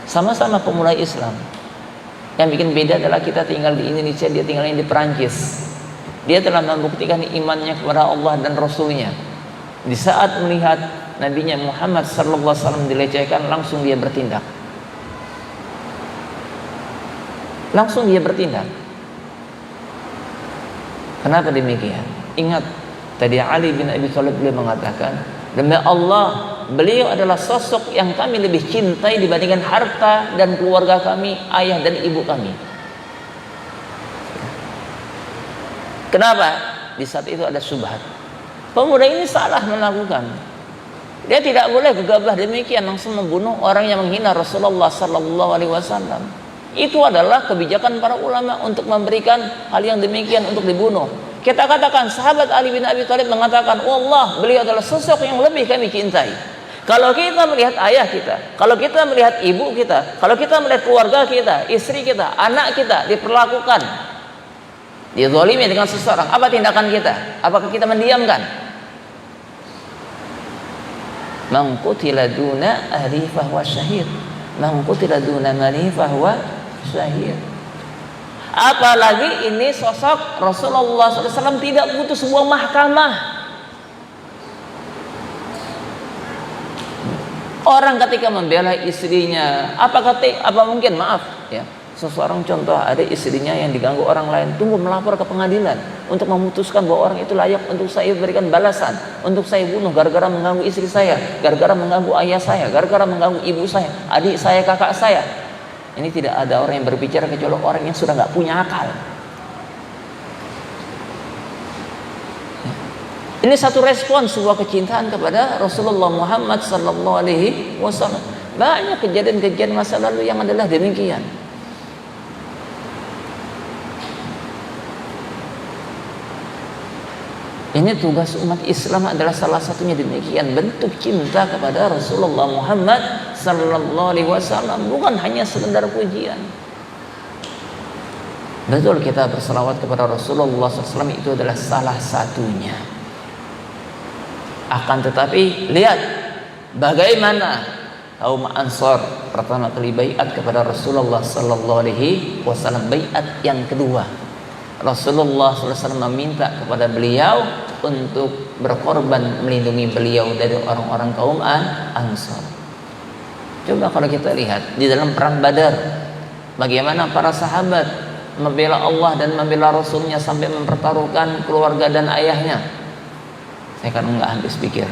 Sama-sama pemuda Islam. Yang bikin beda adalah kita tinggal di Indonesia, dia tinggalnya di Perancis. Dia telah membuktikan imannya kepada Allah dan Rasulnya. Di saat melihat Nabinya Muhammad SAW dilecehkan, langsung dia bertindak. Langsung dia bertindak. Kenapa demikian? Ingat, tadi Ali bin Abi Thalib beliau mengatakan, demi Allah, beliau adalah sosok yang kami lebih cintai dibandingkan harta dan keluarga kami, ayah dan ibu kami. Kenapa? Di saat itu ada syubhat. Pemuda ini salah melakukan. Dia tidak boleh gegabah demikian langsung membunuh orang yang menghina Rasulullah SAW. Itu adalah kebijakan para ulama untuk memberikan hal yang demikian untuk dibunuh. Kita katakan sahabat Ali bin Abi Thalib mengatakan, "Wallah, beliau adalah sosok yang lebih kami cintai." Kalau kita melihat ayah kita, kalau kita melihat ibu kita, kalau kita melihat keluarga kita, istri kita, anak kita diperlakukan, dizalimi dengan seseorang, apa tindakan kita? Apakah kita mendiamkan? Man qutila duna ahli fahuwa syahid. Man qutila duna mali fahuwa syahid. Apalagi ini sosok Rasulullah SAW tidak butuh sebuah mahkamah. Orang ketika membela istrinya, apa mungkin, maaf ya, seseorang contoh ada istrinya yang diganggu orang lain, tunggu melapor ke pengadilan untuk memutuskan bahwa orang itu layak untuk saya berikan balasan, untuk saya bunuh gara-gara mengganggu istri saya, gara-gara mengganggu ayah saya, gara-gara mengganggu ibu saya, adik saya, kakak saya. Ini tidak ada orang yang berbicara kecuali orang yang sudah nggak punya akal. Ini satu respon sebuah kecintaan kepada Rasulullah Muhammad SAW. Banyak kejadian-kejadian masa lalu yang adalah demikian. Ini tugas umat Islam adalah salah satunya demikian, bentuk cinta kepada Rasulullah Muhammad SAW, bukan hanya sekedar pujian. Betul, kita berselawat kepada Rasulullah SAW itu adalah salah satunya. Akan tetapi lihat bagaimana kaum Ansar pertama kali baiat kepada Rasulullah SAW, baiat yang kedua. Rasulullah SAW meminta kepada beliau untuk berkorban melindungi beliau dari orang-orang kaum Ansar. Coba kalau kita lihat di dalam perang Badar, bagaimana para sahabat membela Allah dan membela Rasulnya sampai mempertaruhkan keluarga dan ayahnya. Saya kan nggak habis pikir.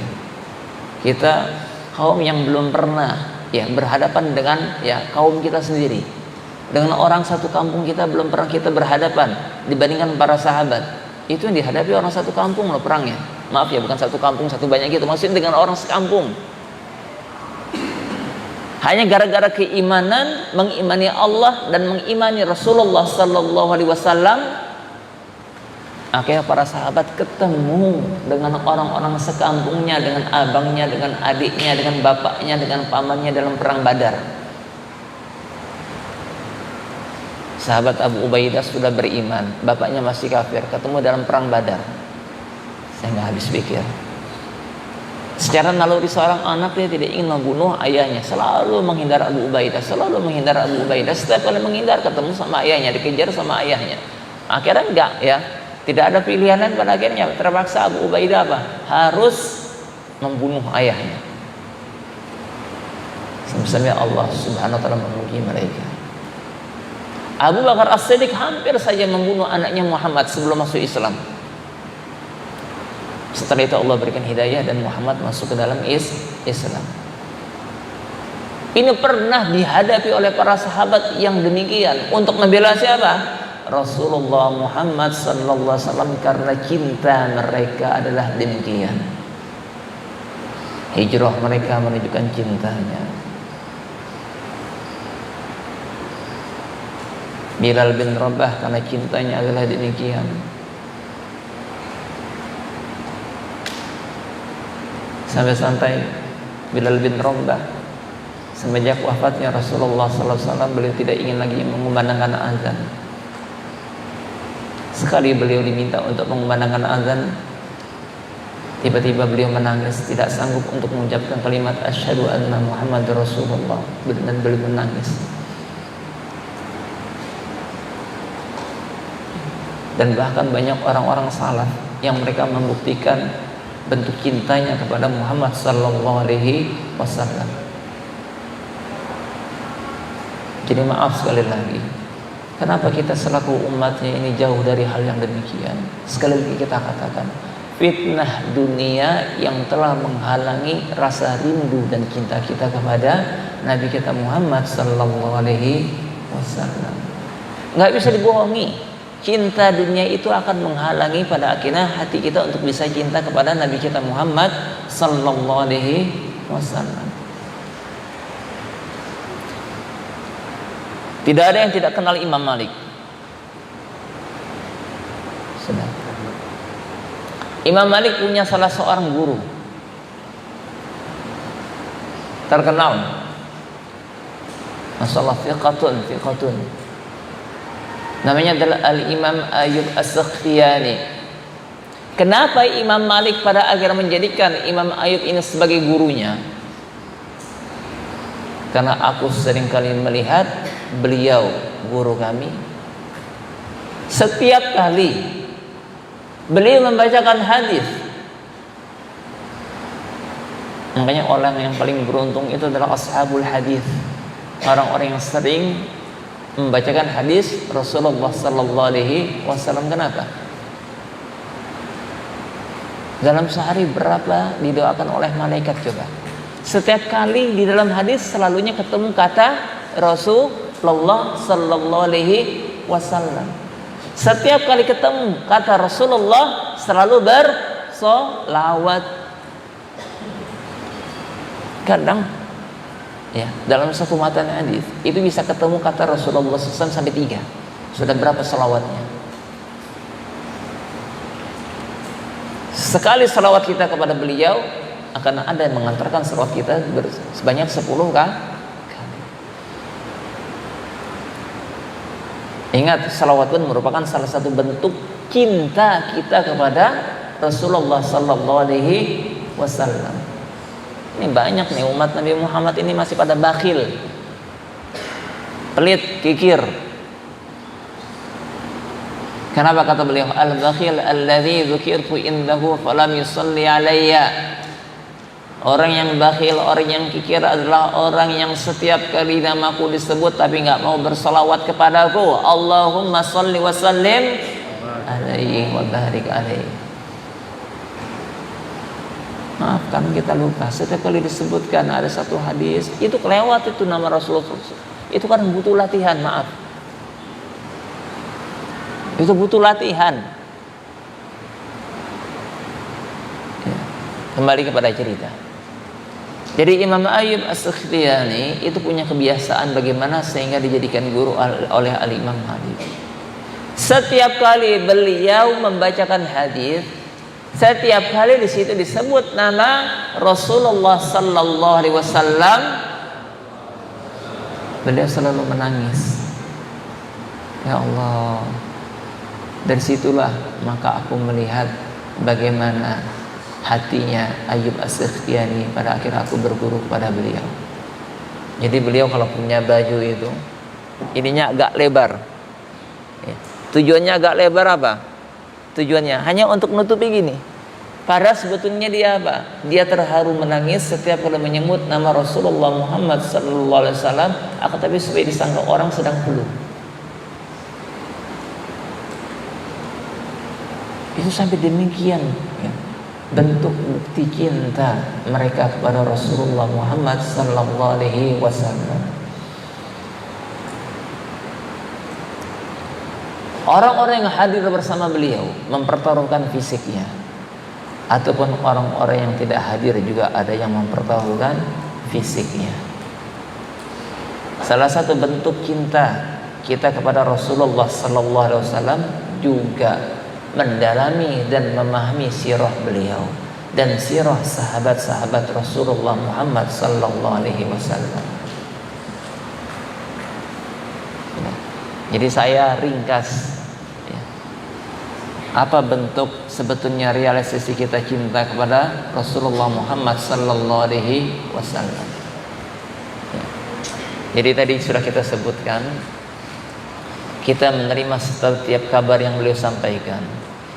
Kita kaum yang belum pernah ya berhadapan dengan ya kaum kita sendiri, dengan orang satu kampung kita belum pernah kita berhadapan dibandingkan para sahabat. Itu yang dihadapi orang satu kampung loh perangnya. Maaf ya, bukan satu kampung satu banyak gitu, maksudnya dengan orang sekampung. Hanya gara-gara keimanan, mengimani Allah dan mengimani Rasulullah sallallahu alaihi wasallam, akhirnya para sahabat ketemu dengan orang-orang sekampungnya, dengan abangnya, dengan adiknya, dengan bapaknya, dengan pamannya dalam perang Badar. Sahabat Abu Ubaidah sudah beriman, bapaknya masih kafir, ketemu dalam perang Badar. Saya nggak habis pikir. Secara naluri seorang anak, dia tidak ingin membunuh ayahnya, selalu menghindar Abu Ubaidah, selalu menghindar Abu Ubaidah. Setiap kali menghindar ketemu sama ayahnya, dikejar sama ayahnya. Akhirnya enggak ya, tidak ada pilihan lain. Pada akhirnya terpaksa Abu Ubaidah apa? Harus membunuh ayahnya. Sampai Allah Subhanahu wa taala memuji mereka. Abu Bakar As-Siddiq hampir saja membunuh anaknya Muhammad sebelum masuk Islam. Setelah itu Allah berikan hidayah dan Muhammad masuk ke dalam Islam. Ini pernah dihadapi oleh para sahabat yang demikian untuk membela siapa? Rasulullah Muhammad sallallahu alaihi wasallam, karena cinta mereka adalah demikian. Hijrah mereka menunjukkan cintanya. Bilal bin Rabah karena cintanya adalah demikian. Sampai-sampai Bilal bin Rabah semenjak wafatnya Rasulullah sallallahu alaihi wasallam, beliau tidak ingin lagi mengumandangkan azan. Sekali beliau diminta untuk mengumandangkan azan, tiba-tiba beliau menangis, tidak sanggup untuk mengucapkan kalimat asyhadu anna Muhammadar Rasulullah, dan beliau menangis. Dan bahkan banyak orang-orang salaf yang mereka membuktikan bentuk cintanya kepada Muhammad sallallahu alaihi wasallam. Jadi maaf sekali lagi, kenapa kita selaku umatnya ini jauh dari hal yang demikian? Sekali lagi kita katakan, fitnah dunia yang telah menghalangi rasa rindu dan cinta kita kepada Nabi kita Muhammad sallallahu alaihi wasallam. Nggak bisa dibohongi. Cinta dunia itu akan menghalangi pada akhirnya hati kita untuk bisa cinta kepada Nabi kita Muhammad sallallahu alaihi wasallam. Tidak ada yang tidak kenal Imam Malik. Sudah. Imam Malik punya salah seorang guru terkenal. Masalah fiqhatun. Namanya adalah Al-Imam Ayyub As-Sakhtiyani. Kenapa Imam Malik pada akhirnya menjadikan Imam Ayyub ini sebagai gurunya? Karena aku sering kali melihat beliau, guru kami, setiap kali beliau membacakan hadis. Makanya orang yang paling beruntung itu adalah ashabul hadis, orang-orang yang sering membacakan hadis Rasulullah sallallahu alaihi wasallam. Kenapa? Dalam sehari berapa didoakan oleh malaikat coba? Setiap kali di dalam hadis selalunya ketemu kata Rasulullah sallallahu alaihi wasallam. Setiap kali ketemu kata Rasulullah selalu bersolawat. Kadang ya, dalam satu matan hadis itu bisa ketemu kata Rasulullah SAW sampai 3. Sudah berapa salawatnya? Sekali salawat kita kepada beliau akan ada yang mengantarkan salawat kita sebanyak 10 kali. Ingat, salawat pun merupakan salah satu bentuk cinta kita kepada Rasulullah sallallahu alaihi wasallam. Ini banyak nih umat Nabi Muhammad ini masih pada bakhil, pelit, kikir. Kenapa kata beliau? Al-bakhil alladzi dzukirtu indahu falam yusalli alayya. Orang yang bakhil, orang yang kikir adalah orang yang setiap kali namaku disebut tapi nggak mau bersalawat kepadaku. Allahumma sholli wa sallim alaihi wa barik alaihi. Maafkan kita lupa. Setiap kali disebutkan ada satu hadis, itu kelewat itu nama Rasulullah. Itu kan butuh latihan, maaf. Itu butuh latihan. Ya. Kembali kepada cerita. Jadi Imam Ayyub As-Sakhtiyani itu punya kebiasaan bagaimana sehingga dijadikan guru oleh Al-Imam Malik. Setiap kali beliau membacakan hadis, setiap kali di situ disebut nama Rasulullah sallallahu alaihi wasallam, beliau selalu menangis. Ya Allah, dari situlah maka aku melihat bagaimana hatinya Ayyub As-Sakhtiyani. Pada akhir aku berguru kepada beliau. Jadi beliau kalau punya baju itu ininya agak lebar ya. Tujuannya agak lebar apa? Tujuannya hanya untuk nutupi gini. Padahal sebetulnya dia apa? Dia terharu menangis setiap kali menyebut nama Rasulullah Muhammad sallallahu alaihi wasallam, akan tapi supaya disangka orang sedang peluk. Itu sampai demikian ya. Bentuk bukti cinta mereka kepada Rasulullah Muhammad sallallahu alaihi wasallam. Orang-orang yang hadir bersama beliau mempertaruhkan fisiknya, ataupun orang-orang yang tidak hadir juga ada yang mempertaruhkan fisiknya. Salah satu bentuk cinta kita kepada Rasulullah sallallahu alaihi wasallam juga mendalami dan memahami sirah beliau dan sirah sahabat-sahabat Rasulullah Muhammad sallallahu alaihi wasallam. Jadi saya ringkas ya. Apa bentuk sebetulnya realisasi kita cinta kepada Rasulullah Muhammad sallallahu alaihi wasallam ya. Jadi tadi sudah kita sebutkan, kita menerima setiap kabar yang beliau sampaikan,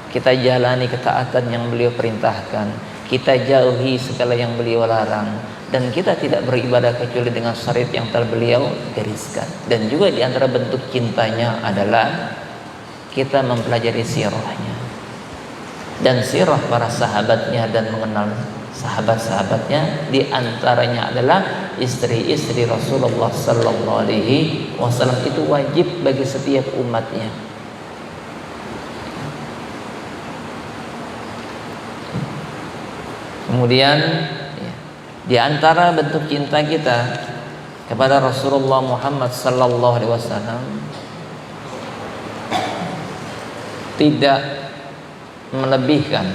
kita jalani ketaatan yang beliau perintahkan, kita jauhi segala yang beliau larang, dan kita tidak beribadah kecuali dengan syariat yang telah beliau gariskan. Dan juga di antara bentuk cintanya adalah kita mempelajari sirahnya dan sirah para sahabatnya dan mengenal sahabat-sahabatnya. Di antaranya adalah istri-istri Rasulullah sallallahu alaihi wasallam. Itu wajib bagi setiap umatnya. Kemudian ya, di antara bentuk cinta kita kepada Rasulullah Muhammad sallallahu alaihi wasallam, tidak melebihkan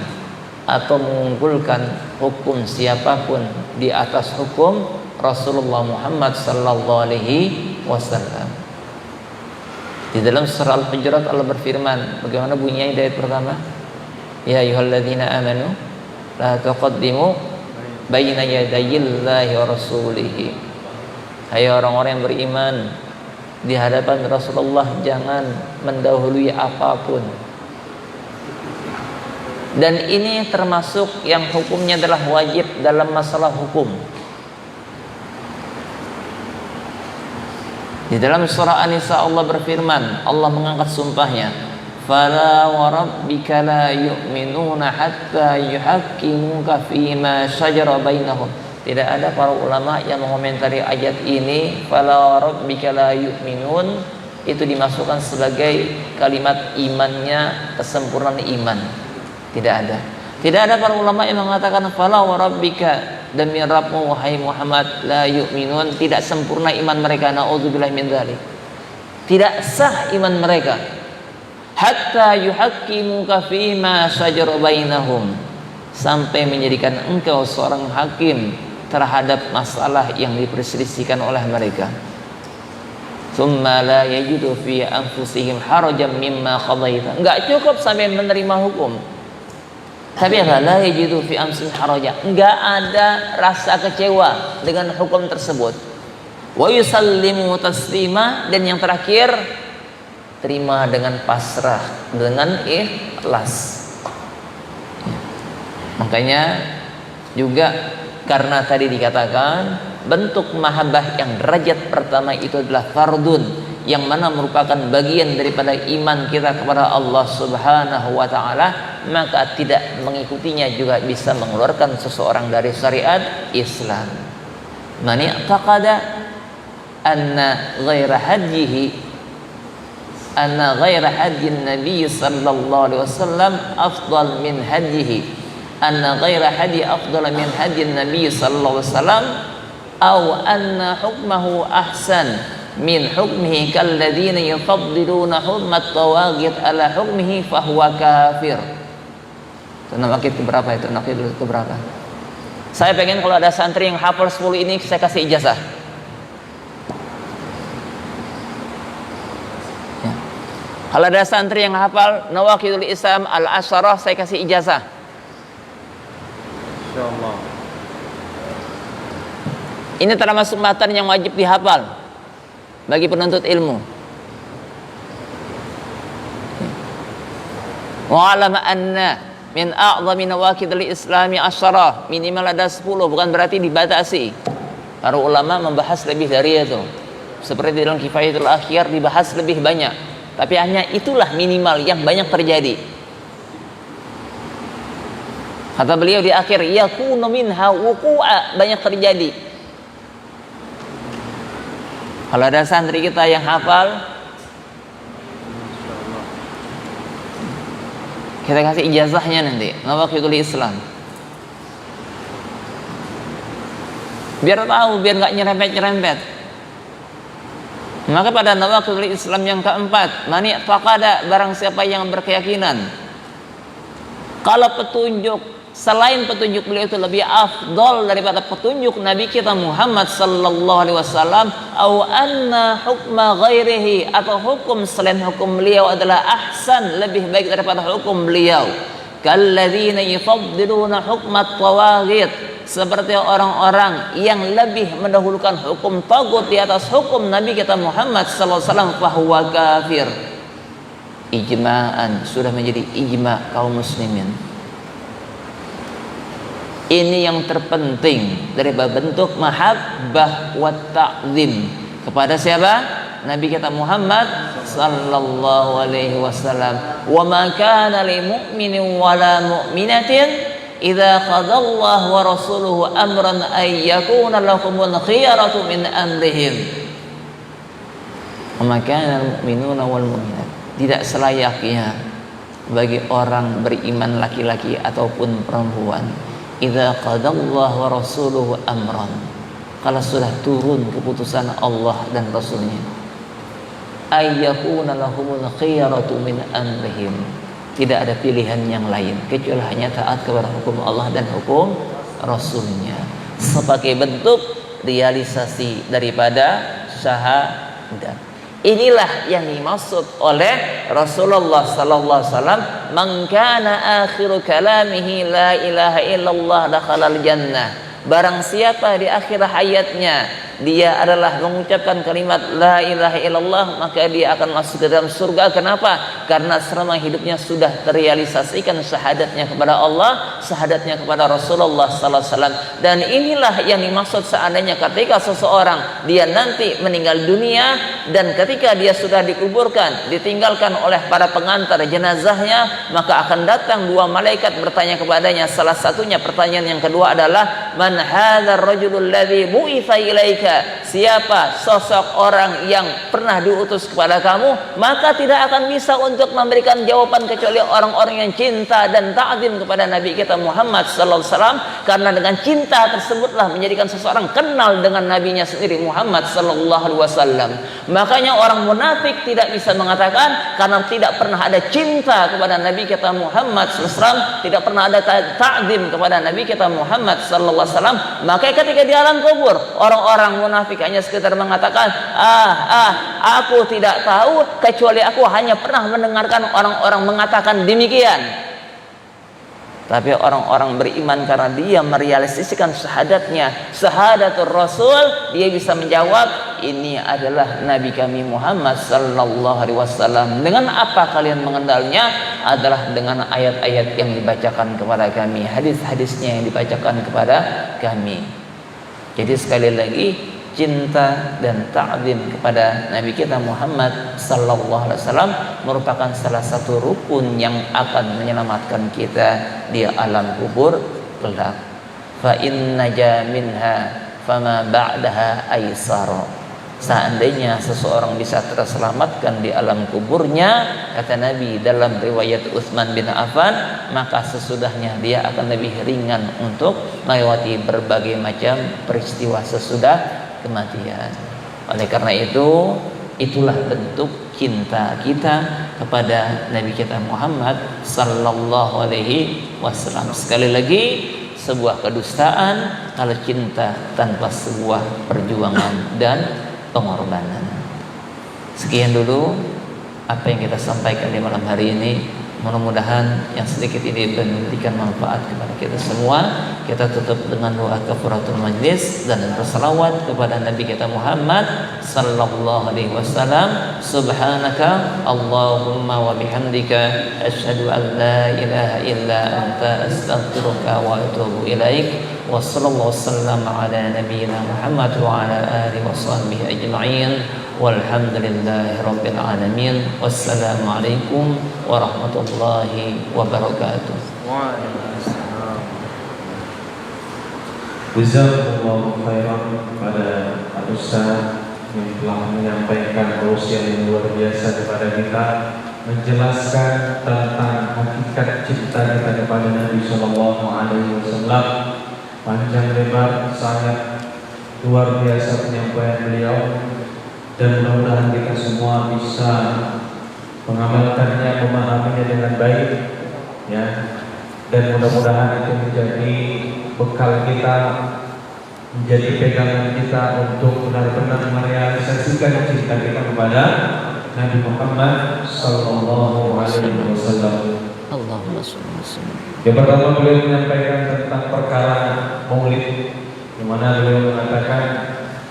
atau mengunggulkan hukum siapapun di atas hukum Rasulullah Muhammad sallallahu alaihi wasallam. Di dalam surah Al-Hujurat Allah berfirman, bagaimana bunyinya ayat pertama? Ya ayyuhalladzina amanu la taqaddimu baina yadayillahi wa rasulihi. Hai orang-orang yang beriman, di hadapan Rasulullah jangan mendahului apapun. Dan ini termasuk yang hukumnya adalah wajib dalam masalah hukum. Di dalam surah An-Nisa Allah berfirman, Allah mengangkat sumpahnya, fala wa rabbika la yu'minuna hatta yuhaqqimuka fima shajara bainahum. Tidak ada para ulama yang mengomentari ayat ini, fala wa rabbika la yu'minun, itu dimasukkan sebagai kalimat imannya, kesempurnaan iman. Tidak ada. Tidak ada para ulama yang mengatakan fala wa rabbika, demi Rabbmu wahai Muhammad, la yu'minun, tidak sempurna iman mereka. Nauzubillahi min dzalik. Tidak sah iman mereka hatta yuhaqqimuka fima shajara bainahum, sampai menjadikan engkau seorang hakim terhadap masalah yang diperselisihkan oleh mereka. Tsumma la yajidu fi anfusihim harajan mimma qadaita. Enggak cukup sampai menerima hukum, tapi la yajidu fi anfusihim harajan, enggak ada rasa kecewa dengan hukum tersebut. Wa yusallimu taslima, dan yang terakhir terima dengan pasrah, dengan ikhlas. Makanya juga Karena tadi dikatakan bentuk mahabbah yang derajat pertama itu adalah fardun, yang mana merupakan bagian daripada iman kita kepada Allah Subhanahu wa taala, maka tidak mengikutinya juga bisa mengeluarkan seseorang dari syariat Islam. Man i'taqada anna ghaira hadyin Nabi sallallahu alaihi wasallam afdal min hadyihi, anna ghaira hadyi afdal min hadyin Nabi sallallahu alaihi wasallam, aw anna hukmahu ahsan min hukmihi kalladzina yufaddiluna hurmat tawaghit ala hukmihi fahuwa kafir. Itu nakid keberapa itu? Nakid keberapa? Saya pengen kalau ada santri yang hafal 10 ini saya kasih ijazah. Ya. Kalau ada santri yang hafal Nawaqidul Islam al-Asyarah saya kasih ijazah. Insyaallah. Ini termasuk matan yang wajib dihafal bagi penuntut ilmu. Wa'alama anna min a'zami nawaqidil islami asyarah, minimal ada 10, bukan berarti dibatasi. Para ulama membahas lebih dari itu. Seperti dalam Kifayatul Akhyar dibahas lebih banyak. Tapi hanya itulah minimal yang banyak terjadi. Kata beliau di akhir, yakunu minha wuqu'a, banyak terjadi. Kalau ada santri kita yang hafal, kita kasih ijazahnya nanti, Nawaqidul Islam. Biar tahu, biar nggak nyerempet-nyerempet. Maka pada Nawaqidul Islam yang keempat, mani faqada, barang siapa yang berkeyakinan kalau petunjuk selain petunjuk beliau itu lebih afdol daripada petunjuk Nabi kita Muhammad sallallahu alaihi wasallam, au anna hukma ghairihi, atau hukum selain hukum beliau adalah ahsan, lebih baik daripada hukum beliau, kalladzina yufaddiluna hukmat tawaghit, seperti orang-orang yang lebih mendahulukan hukum tagut di atas hukum Nabi kita Muhammad sallallahu alaihi wasallam, fahuwa kafir. Ijma'an, sudah menjadi ijma' kaum muslimin. Ini yang terpenting dari bentuk mahabbah wa ta'zim kepada siapa? Nabi kita Muhammad sallallahu alaihi wasallam. Wa ma kana lil mu'minin wa la mu'minatin idza qadallahu wa rasuluhu amran ay yakuna lahumul khiyaratu min amrihim. Wa ma kana lil mu'minuna wal mu'minat, tidak selayaknya bagi orang beriman laki-laki ataupun perempuan, idza qadallahu wa rasuluhu amran, kalau sudah turun keputusan Allah dan Rasulnya, ayyakuna lahumul khiyaratu min amrihim, tidak ada pilihan yang lain kecuali hanya taat kepada hukum Allah dan hukum Rasulnya, sebagai bentuk realisasi daripada syahadat. Inilah yang dimaksud oleh Rasulullah sallallahu alaihi wasallam, man kana akhiru kalamihi la ilaha illallah dakhalal jannah. Barang siapa di akhir hayatnya dia adalah mengucapkan kalimat la ilaha illallah, maka dia akan masuk ke dalam surga. Kenapa? Karena selama hidupnya sudah terrealisasikan syahadatnya kepada Allah, syahadatnya kepada Rasulullah sallallahu alaihi wasallam. Dan inilah yang dimaksud seandainya ketika seseorang dia nanti meninggal dunia dan ketika dia sudah dikuburkan, ditinggalkan oleh para pengantar jenazahnya, maka akan datang dua malaikat bertanya kepadanya. Salah satunya pertanyaan yang kedua adalah, man hadzal rajulul ladzi bu'itsa ilaika, siapa sosok orang yang pernah diutus kepada kamu? Maka tidak akan bisa untuk memberikan jawaban kecuali orang-orang yang cinta dan ta'zim kepada Nabi kita Muhammad sallallahu alaihi wasallam, karena dengan cinta tersebutlah menjadikan seseorang kenal dengan nabinya sendiri Muhammad sallallahu alaihi wasallam. Makanya orang munafik tidak bisa mengatakan karena tidak pernah ada cinta kepada Nabi kita Muhammad sallallahu alaihi wasallam, tidak pernah ada ta'zim kepada Nabi kita Muhammad sallallahu alaihi wasallam, maka ketika di alam kubur orang-orang munafik hanya sekedar mengatakan, aku tidak tahu kecuali aku hanya pernah mendengarkan orang-orang mengatakan demikian. Tapi orang-orang beriman karena dia merealisasikan syahadatnya, syahadatul Rasul, dia bisa menjawab, ini adalah Nabi kami Muhammad sallallahu alaihi wasallam. Dengan apa kalian mengenalnya? Adalah dengan ayat-ayat yang dibacakan kepada kami, hadis-hadisnya yang dibacakan kepada kami. Jadi sekali lagi, cinta dan ta'zim kepada Nabi kita Muhammad sallallahu alaihi wasallam merupakan salah satu rukun yang akan menyelamatkan kita di alam kubur kelak. Fa inna minha fama ba'daha aisara. Seandainya seseorang bisa terselamatkan di alam kuburnya, kata Nabi dalam riwayat Utsman bin Affan, maka sesudahnya dia akan lebih ringan untuk melewati berbagai macam peristiwa sesudah kematian. Oleh karena itu, itulah bentuk cinta kita kepada Nabi kita Muhammad sallallahu alaihi wasallam. Sekali lagi, sebuah kedustaan kalau cinta tanpa sebuah perjuangan dan pengorbanan. Sekian dulu apa yang kita sampaikan di malam hari ini. Mudah-mudahan yang sedikit ini memberikan manfaat kepada kita semua. Kita tutup dengan doa kafaratul majlis dan berselawat kepada Nabi kita Muhammad sallallahu alaihi wasallam. Subhanaka Allahumma wa bihamdika asyhadu an la ilaha illa anta astaghfiruka wa atubu ilaik. Wa sallallahu wasallam ala nabiyyina Muhammad wa ala alihi wa sahbihi ajma'in. Walhamdulillahi rabbil alamin. Wassalamualaikum warahmatullahi wabarakatuh. Waalaikumsalam. Jazakumullahu khairan kepada Pak Ustaz yang telah menyampaikan urusan yang luar biasa kepada kita, menjelaskan tentang hakikat cinta kita kepada Nabi Sallallahu Alaihi Wasallam. Panjang lebar, sangat luar biasa penyampaian beliau, dan mudah-mudahan kita semua bisa mengamalkannya, memahaminya dengan baik, ya. Dan mudah-mudahan itu menjadi bekal kita, menjadi pegangan kita untuk benar-benar merealisasikan cinta kita kepada Nabi Muhammad sallallahu alaihi wasallam. Allahumma shalli wa sallim. Yang pertama, beliau menyampaikan tentang perkara maulid, di mana beliau mengatakan,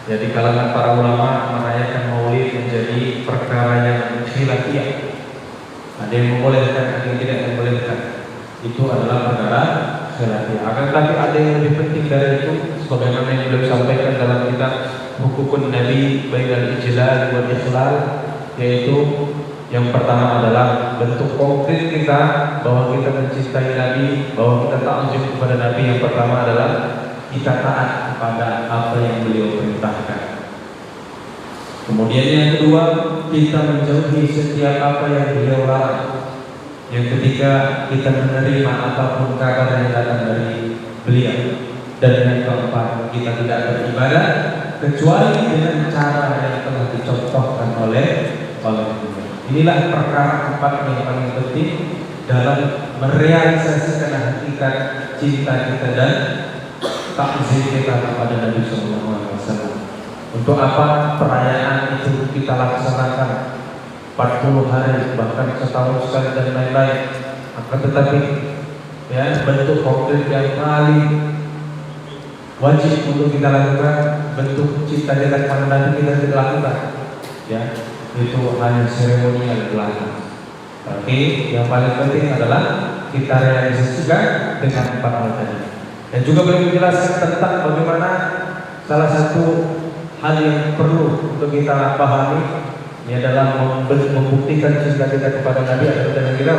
jadi kalangan para ulama merayakan maulid menjadi perkara yang khilafiyah. Ada yang membolehkan, ada yang tidak membolehkan. Itu adalah perkara khilafiyah. Akan tetapi ada yang lebih penting dari itu, sebagaimana yang beliau sampaikan dalam kitab Hukukun Nabi Bainal Ijlal wal Ikhlal, yaitu yang pertama adalah bentuk konkret kita bahwa kita mencintai Nabi, bahwa kita ta'zim kepada Nabi. Yang pertama adalah kita taat kepada apa yang beliau perintahkan. Kemudian yang kedua, kita menjauhi setiap apa yang beliau larang. Yang ketiga, kita menerima apapun kabar yang datang dari beliau. Dan yang keempat, kita tidak beribadah kecuali dengan cara yang telah dicontohkan oleh beliau. Inilah perkara empat yang paling penting dalam merealisasikan hakikat cinta kita dan takzim kita kepada Nabi Sallallahu Alaihi Wasallam. Untuk apa perayaan itu kita laksanakan 40 hari, bahkan setahun sekali dan lain-lain. Akan tetapi, ya, bentuk konkret yang paling wajib untuk kita lakukan, bentuk cinta kita kepada Nabi kita tidak lakukan, ya, itu hanya seremonial belaka. Tapi yang paling penting adalah kita realisasikan dengan empat hal tadi. Dan juga beliau menjelaskan tentang bagaimana salah satu hal yang perlu untuk kita pahami, ini adalah membuktikan cinta kita kepada Nabi adalah dengan kita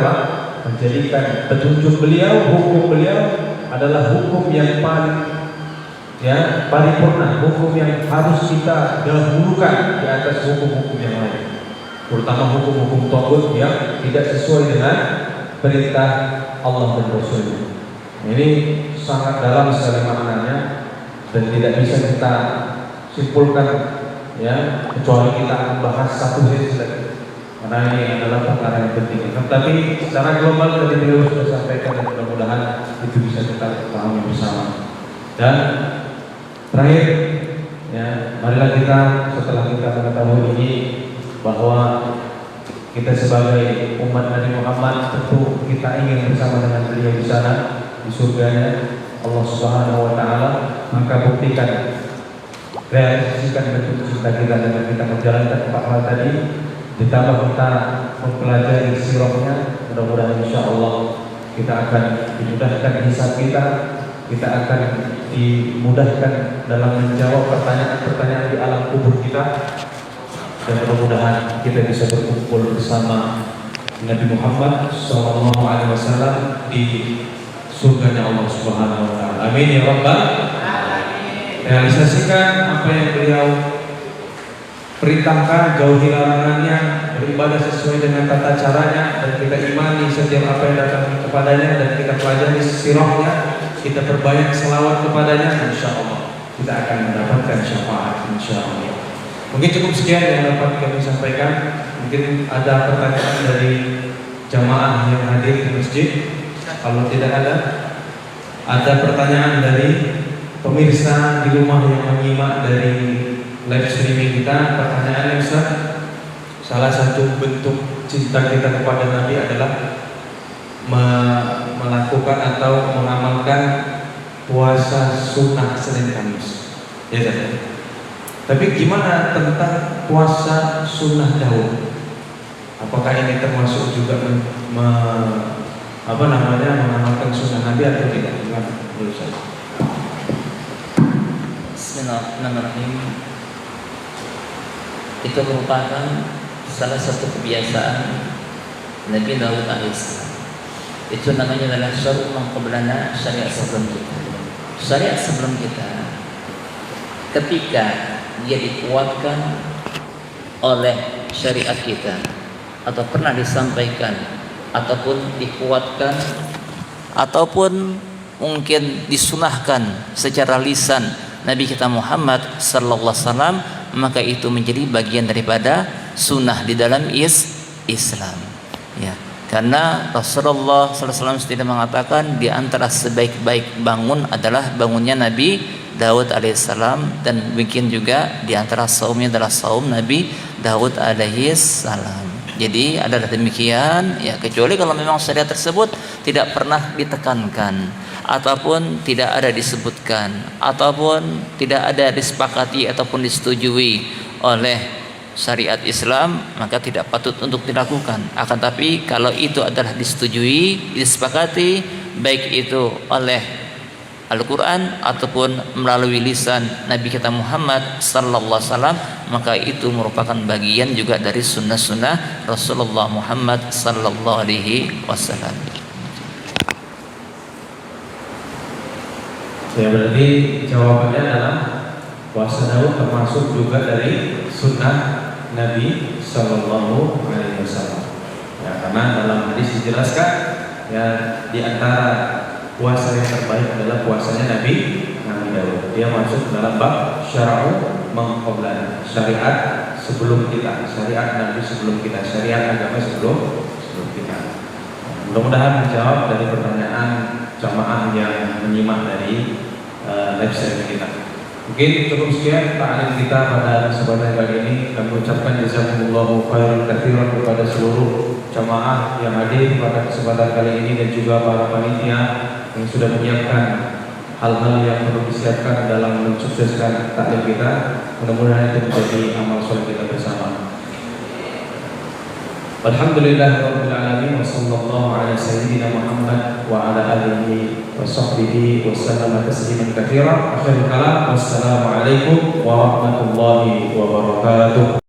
menjadikan petunjuk beliau, hukum beliau adalah hukum yang paling, ya, paripurna, hukum yang harus kita dahulukan di atas hukum-hukum yang lain, terutama hukum-hukum tagut yang tidak sesuai dengan perintah Allah dan Rasul. Ini sangat dalam sekali maknanya dan tidak bisa kita simpulkan, ya, kecuali kita akan bahas satu hadis lagi, karena ini adalah perkara yang penting. Tapi secara global tadi beliau sudah sampaikan dan mudah-mudahan itu bisa kita pahami bersama. Dan terakhir, ya, marilah kita setelah kita mengetahui ini bahwa kita sebagai umat Nabi Muhammad tentu kita ingin bersama dengan beliau di sana di surganya Allah Subhanahu wa taala, maka buktikan realisasikan bentuk cinta kita dengan kita menjalankan 4 hal tadi, ditambah kita mempelajari sirahnya, mudah-mudahan insya Allah kita akan dimudahkan hisab kita akan dimudahkan dalam menjawab pertanyaan-pertanyaan di alam kubur kita, dan mudah-mudahan kita bisa berkumpul bersama Nabi Muhammad SAW di surganya Allah Subhanahu Wa Taala. Amin ya Rabbal Alamin. Realisasikan apa yang beliau perintahkan, jauhi larangannya, beribadah sesuai dengan tata caranya, dan kita imani setiap apa yang datang kepadanya, dan kita pelajari sirahnya, kita perbanyak selawat kepadanya, insya Allah kita akan mendapatkan syafaat insya Allah. Mungkin cukup sekian yang dapat kami sampaikan. Mungkin ada pertanyaan dari jamaah yang hadir di masjid. Kalau tidak ada pertanyaan dari pemirsa di rumah yang menyimak dari live streaming kita. Pertanyaannya Ustaz, salah satu bentuk cinta kita kepada Nabi adalah melakukan atau mengamalkan puasa sunnah Senin Kamis, ya kan? Tapi gimana tentang puasa sunnah Daud? Apakah ini termasuk juga mengamalkan sunnah Nabi atau tidak? Gimana menurut saya? Bismillahirrahmanirrahim. Itu merupakan salah satu kebiasaan Nabi Daud alaihissalam. Itu namanya adalah syariat maqablana, syariat sebelum kita. Syariat sebelum kita, ketika dia dikuatkan oleh syariat kita, atau pernah disampaikan, ataupun dikuatkan, ataupun mungkin disunahkan secara lisan Nabi kita Muhammad sallallahu alaihi wasallam, maka itu menjadi bagian daripada sunnah di dalam Islam. Ya, karena Rasulullah sallallahu alaihi wasallam tidak mengatakan di antara sebaik-baik bangun adalah bangunnya Nabi Daud alaihissalam, dan mungkin juga di antara saumnya adalah saum Nabi Daud alaihissalam. Jadi adalah demikian, ya, kecuali kalau memang syariat tersebut tidak pernah ditekankan, ataupun tidak ada disebutkan, ataupun tidak ada disepakati ataupun disetujui oleh syariat Islam, maka tidak patut untuk dilakukan. Akan tapi kalau itu adalah disetujui, disepakati, baik itu oleh Al-Quran ataupun melalui lisan Nabi kita Muhammad sallallahu alaihi wasallam, maka itu merupakan bagian juga dari sunnah-sunnah Rasulullah Muhammad sallallahu alaihi wasallam. Ya, berarti jawabannya adalah puasa Daud termasuk juga dari sunnah Nabi sallallahu alaihi wasallam. Ya, karena dalam hadis dijelaskan, ya, di antara puasa yang terbaik adalah puasanya Nabi Daud. Dia masuk dalam bab syara'u maqablana, syariat sebelum kita, syariat Nabi sebelum kita, syariat agama sebelum kita. Mudah-mudahan menjawab dari pertanyaan jamaah yang menyimak dari live streaming kita. Mungkin cukup sekian ta'lim kita pada kesempatan kali ini. Kami ucapkan jazakumullahu khairan katsiran kepada seluruh jamaah yang hadir pada kesempatan kali ini, dan juga para panitia yang sudah menyiapkan hal-hal yang perlu disiapkan dalam mensukseskan taklim kita. Mudah-mudahan itu menjadi amal soleh kita bersama. Alhamdulillahirabbil alamin, wa sallallahu ala sayyidina Muhammad wa ala alihi wa sahbihi wa sallama tasliman katsiran. Akhirul kalam, wassalamu alaikum warahmatullahi wabarakatuh.